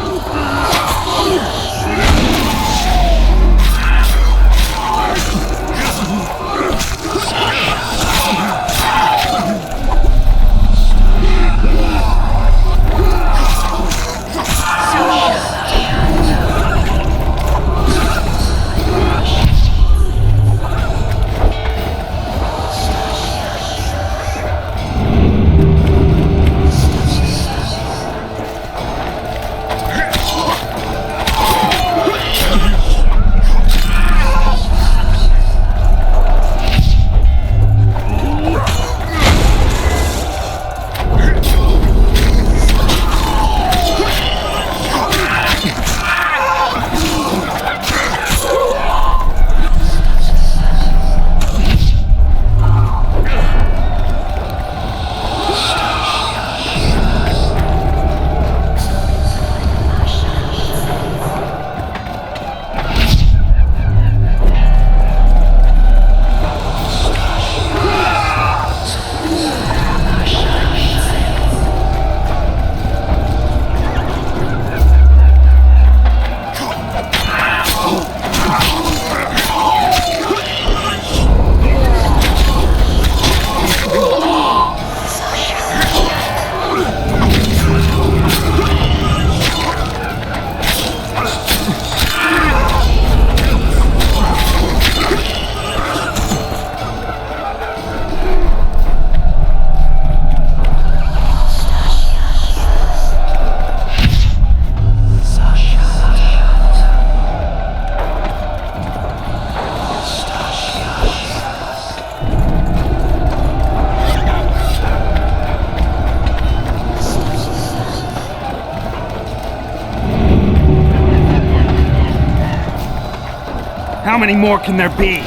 many more can there be?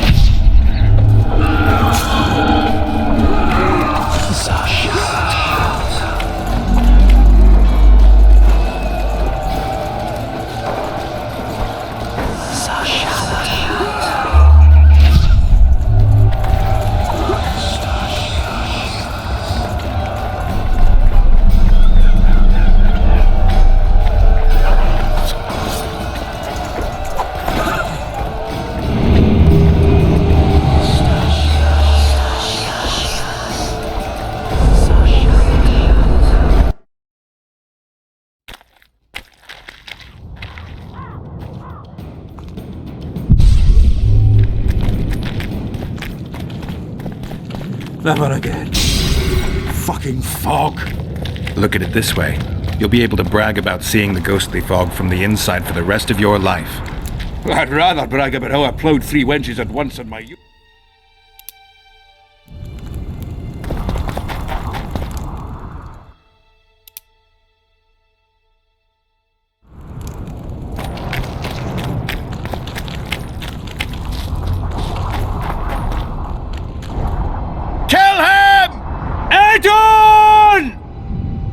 Never again. Fucking fog. Look at it this way. You'll be able to brag about seeing the ghostly fog from the inside for the rest of your life. I'd rather brag about how I ploughed 3 wenches at once in my youth.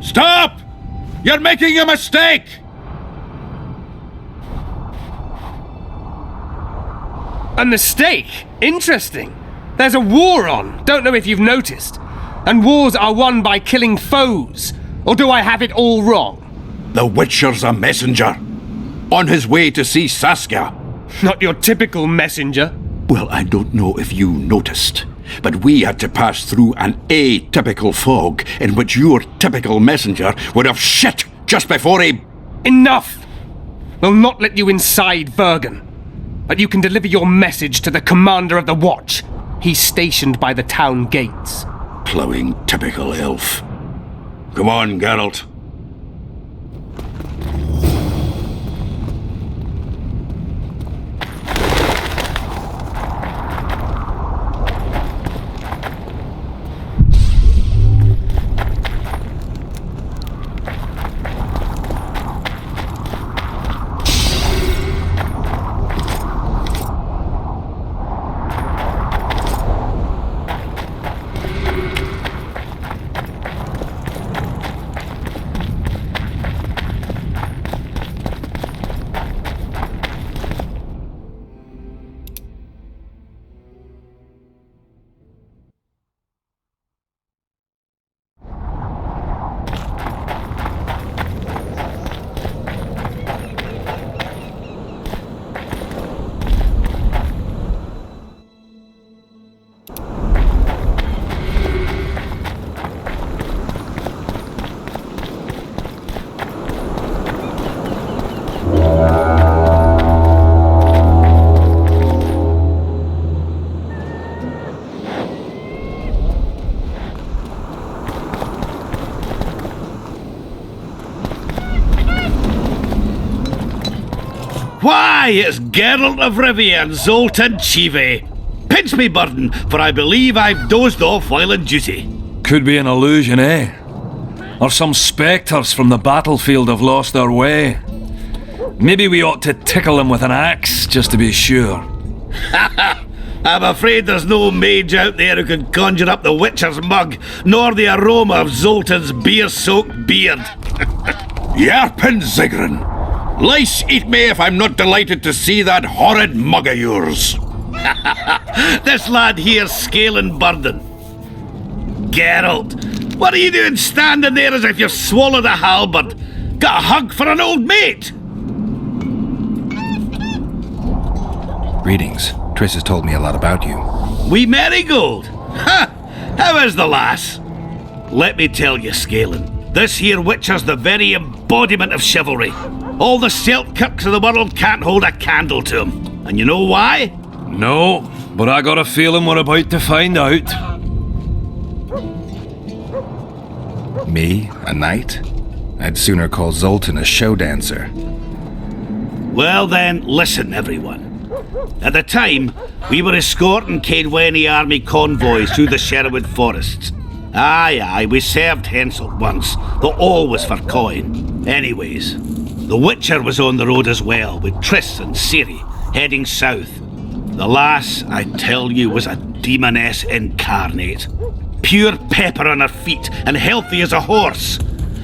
Stop! You're making a mistake! A mistake? Interesting. There's a war on, don't know if you've noticed. And wars are won by killing foes. Or do I have it all wrong? The Witcher's a messenger. On his way to see Saskia. Not your typical messenger. Well, I don't know if you noticed, but we had to pass through an atypical fog in which your typical messenger would have shit just before he... Enough! We'll not let you inside Vergon. But you can deliver your message to the commander of the watch. He's stationed by the town gates. Ploughing typical elf. Come on, Geralt. Why, it's Geralt of Rivia and Zoltan Chive. Pinch me, burden, for I believe I've dozed off while in duty. Could be an illusion, eh? Or some spectres from the battlefield have lost their way. Maybe we ought to tickle them with an axe, just to be sure. I'm afraid there's no mage out there who can conjure up the Witcher's mug, nor the aroma of Zoltan's beer-soaked beard. Yarpin Zigrin! Lice eat me if I'm not delighted to see that horrid mug of yours. This lad here's scaling burden. Geralt, what are you doing standing there as if you've swallowed a halberd? Got a hug for an old mate? Greetings. Triss has told me a lot about you. Wee Marigold? Ha! How is the lass? Let me tell you, Scalen, this here Witcher's the very embodiment of chivalry. All the Selkirks of the world can't hold a candle to him. And you know why? No, but I got a feeling we're about to find out. Me? A knight? I'd sooner call Zoltan a show dancer. Well then, listen everyone. At the time, we were escorting Caedwene army convoys through the Sherwood forests. Aye, we served Henselt once, though always for coin. Anyways, the Witcher was on the road as well, with Triss and Ciri, heading south. The lass, I tell you, was a demoness incarnate. Pure pepper on her feet and healthy as a horse.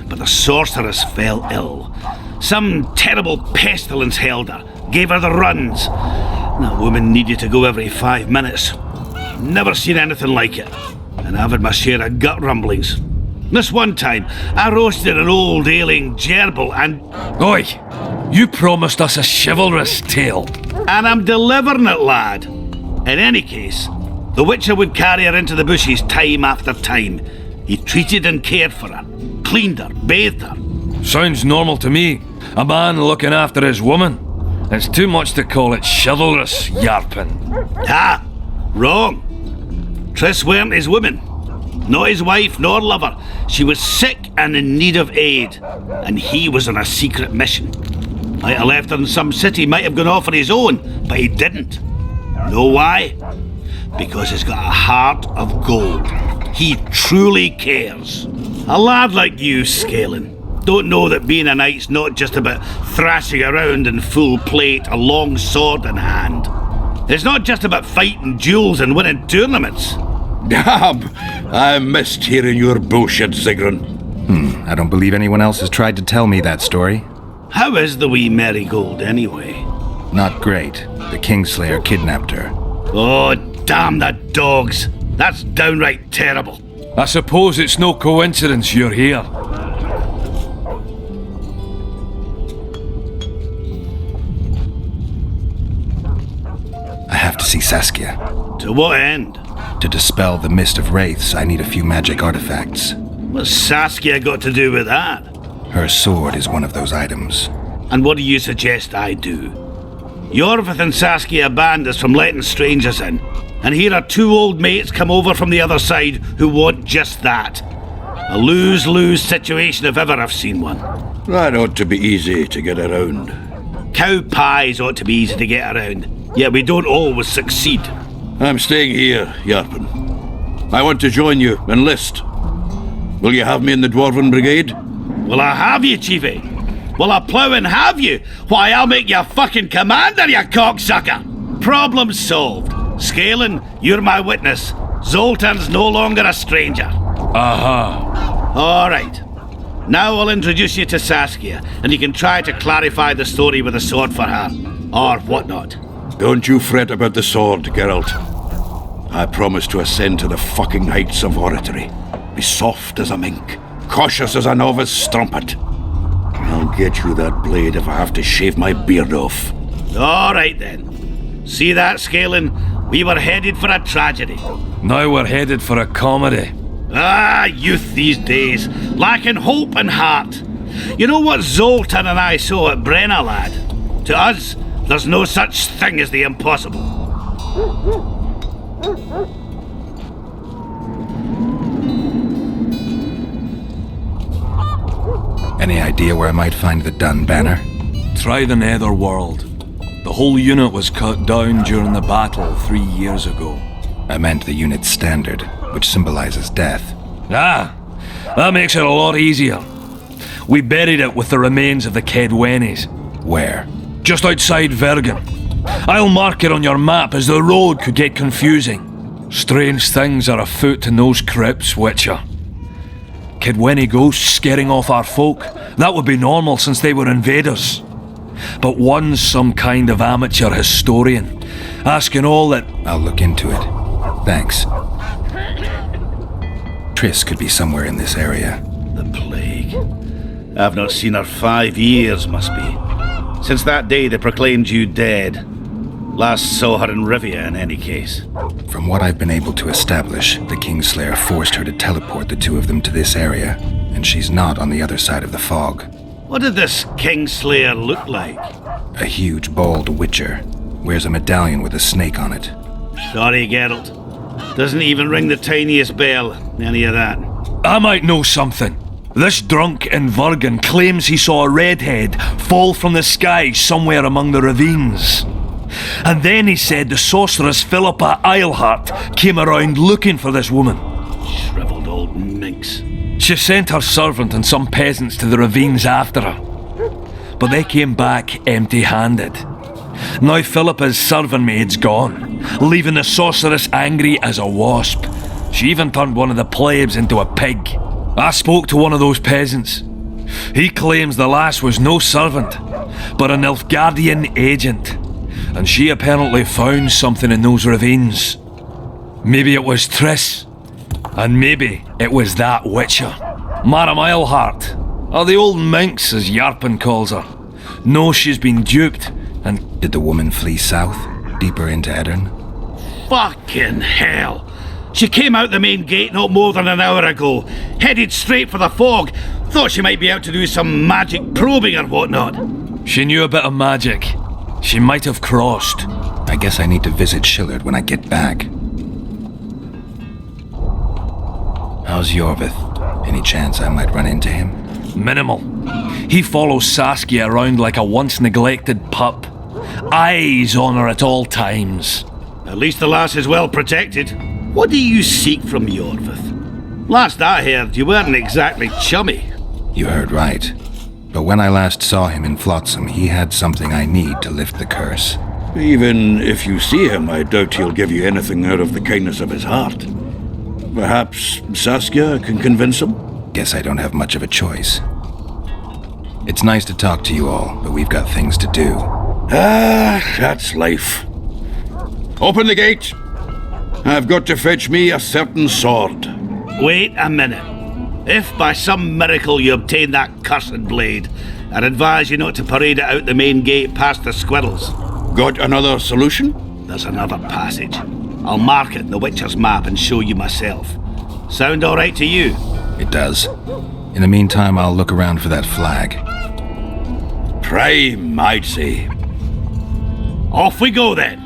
But the sorceress fell ill. Some terrible pestilence held her, gave her the runs. That woman needed to go every 5 minutes. Never seen anything like it. And I've had my share of gut rumblings. This one time, I roasted an old ailing gerbil and... Oi! You promised us a chivalrous tale. And I'm delivering it, lad. In any case, the Witcher would carry her into the bushes time after time. He treated and cared for her, cleaned her, bathed her. Sounds normal to me. A man looking after his woman. It's too much to call it chivalrous, yarpin. Ah, wrong. Triss weren't his woman. Not his wife nor lover. She was sick and in need of aid. And he was on a secret mission. Might have left her in some city, might have gone off on his own, but he didn't. Know why? Because he's got a heart of gold. He truly cares. A lad like you, Scalen, don't know that being a knight's not just about thrashing around in full plate, a long sword in hand. It's not just about fighting duels and winning tournaments. Damn! I missed hearing your bullshit, Sigrun. I don't believe anyone else has tried to tell me that story. How is the wee Marigold, anyway? Not great. The Kingslayer kidnapped her. Oh, damn the dogs. That's downright terrible. I suppose it's no coincidence you're here. I have to see Saskia. To what end? To dispel the mist of wraiths, I need a few magic artifacts. What's Saskia got to do with that? Her sword is one of those items. And what do you suggest I do? Yorvith and Saskia banned us from letting strangers in. And here are 2 old mates come over from the other side who want just that. A lose-lose situation if ever I've seen one. That ought to be easy to get around. Cow pies ought to be easy to get around. Yet we don't always succeed. I'm staying here, Yarpen. I want to join you, enlist. Will you have me in the Dwarven Brigade? Will I have you, Chiefy? Will I plough and have you? Why, I'll make you fucking commander, you cocksucker! Problem solved. Scalen, you're my witness. Zoltan's no longer a stranger. Aha. All right. Now I'll introduce you to Saskia, and you can try to clarify the story with a sword for her. Or whatnot. Don't you fret about the sword, Geralt. I promise to ascend to the fucking heights of oratory. Be soft as a mink, cautious as a novice strumpet. I'll get you that blade if I have to shave my beard off. All right then. See that, Scalen? We were headed for a tragedy. Now we're headed for a comedy. Ah, youth these days, lacking hope and heart. You know what Zoltan and I saw at Brenna, lad? To us, there's no such thing as the impossible. Any idea where I might find the Dun banner? Try the Netherworld. The whole unit was cut down during the battle 3 years ago. I meant the unit's standard, which symbolizes death. Ah, that makes it a lot easier. We buried it with the remains of the Kedwenis. Where? Just outside Vergen. I'll mark it on your map as the road could get confusing. Strange things are afoot in those crypts, Witcher. Kedweni ghosts scaring off our folk. That would be normal since they were invaders. But one's some kind of amateur historian, asking all that... I'll look into it. Thanks. Triss could be somewhere in this area. The plague. I've not seen her 5 years, must be. Since that day they proclaimed you dead. Last saw her in Rivia, in any case. From what I've been able to establish, the Kingslayer forced her to teleport the 2 of them to this area, and she's not on the other side of the fog. What did this Kingslayer look like? A huge, bald witcher. Wears a medallion with a snake on it. Sorry, Geralt. Doesn't even ring the tiniest bell, any of that. I might know something. This drunk in Vergen claims he saw a redhead fall from the sky somewhere among the ravines. And then he said the sorceress Philippa Eilhart came around looking for this woman. Shriveled old minx. She sent her servant and some peasants to the ravines after her. But they came back empty-handed. Now Philippa's serving maid's gone, leaving the sorceress angry as a wasp. She even turned one of the plebs into a pig. I spoke to one of those peasants. He claims the lass was no servant, but an Nilfgaardian agent, and she apparently found something in those ravines. Maybe it was Triss, and maybe it was that witcher. Madam Eilhart, or the old minx as Yarpen calls her, knows she's been duped, and... Did the woman flee south, deeper into Eddern? Fucking hell! She came out the main gate not more than an hour ago, headed straight for the fog. Thought she might be out to do some magic probing or whatnot. She knew a bit of magic. She might have crossed. I guess I need to visit Shillard when I get back. How's Yorvith? Any chance I might run into him? Minimal. He follows Saskia around like a once-neglected pup. Eyes on her at all times. At least the lass is well protected. What do you seek from Yorvith? Last I heard, you weren't exactly chummy. You heard right. But when I last saw him in Flotsam, he had something I need to lift the curse. Even if you see him, I doubt he'll give you anything out of the kindness of his heart. Perhaps Saskia can convince him? Guess I don't have much of a choice. It's nice to talk to you all, but we've got things to do. Ah, that's life. Open the gate. I've got to fetch me a certain sword. Wait a minute. If by some miracle you obtain that cursed blade, I'd advise you not to parade it out the main gate past the squirrels. Got another solution? There's another passage. I'll mark it in the Witcher's map and show you myself. Sound all right to you? It does. In the meantime, I'll look around for that flag. Prime, I'd say. Off we go then.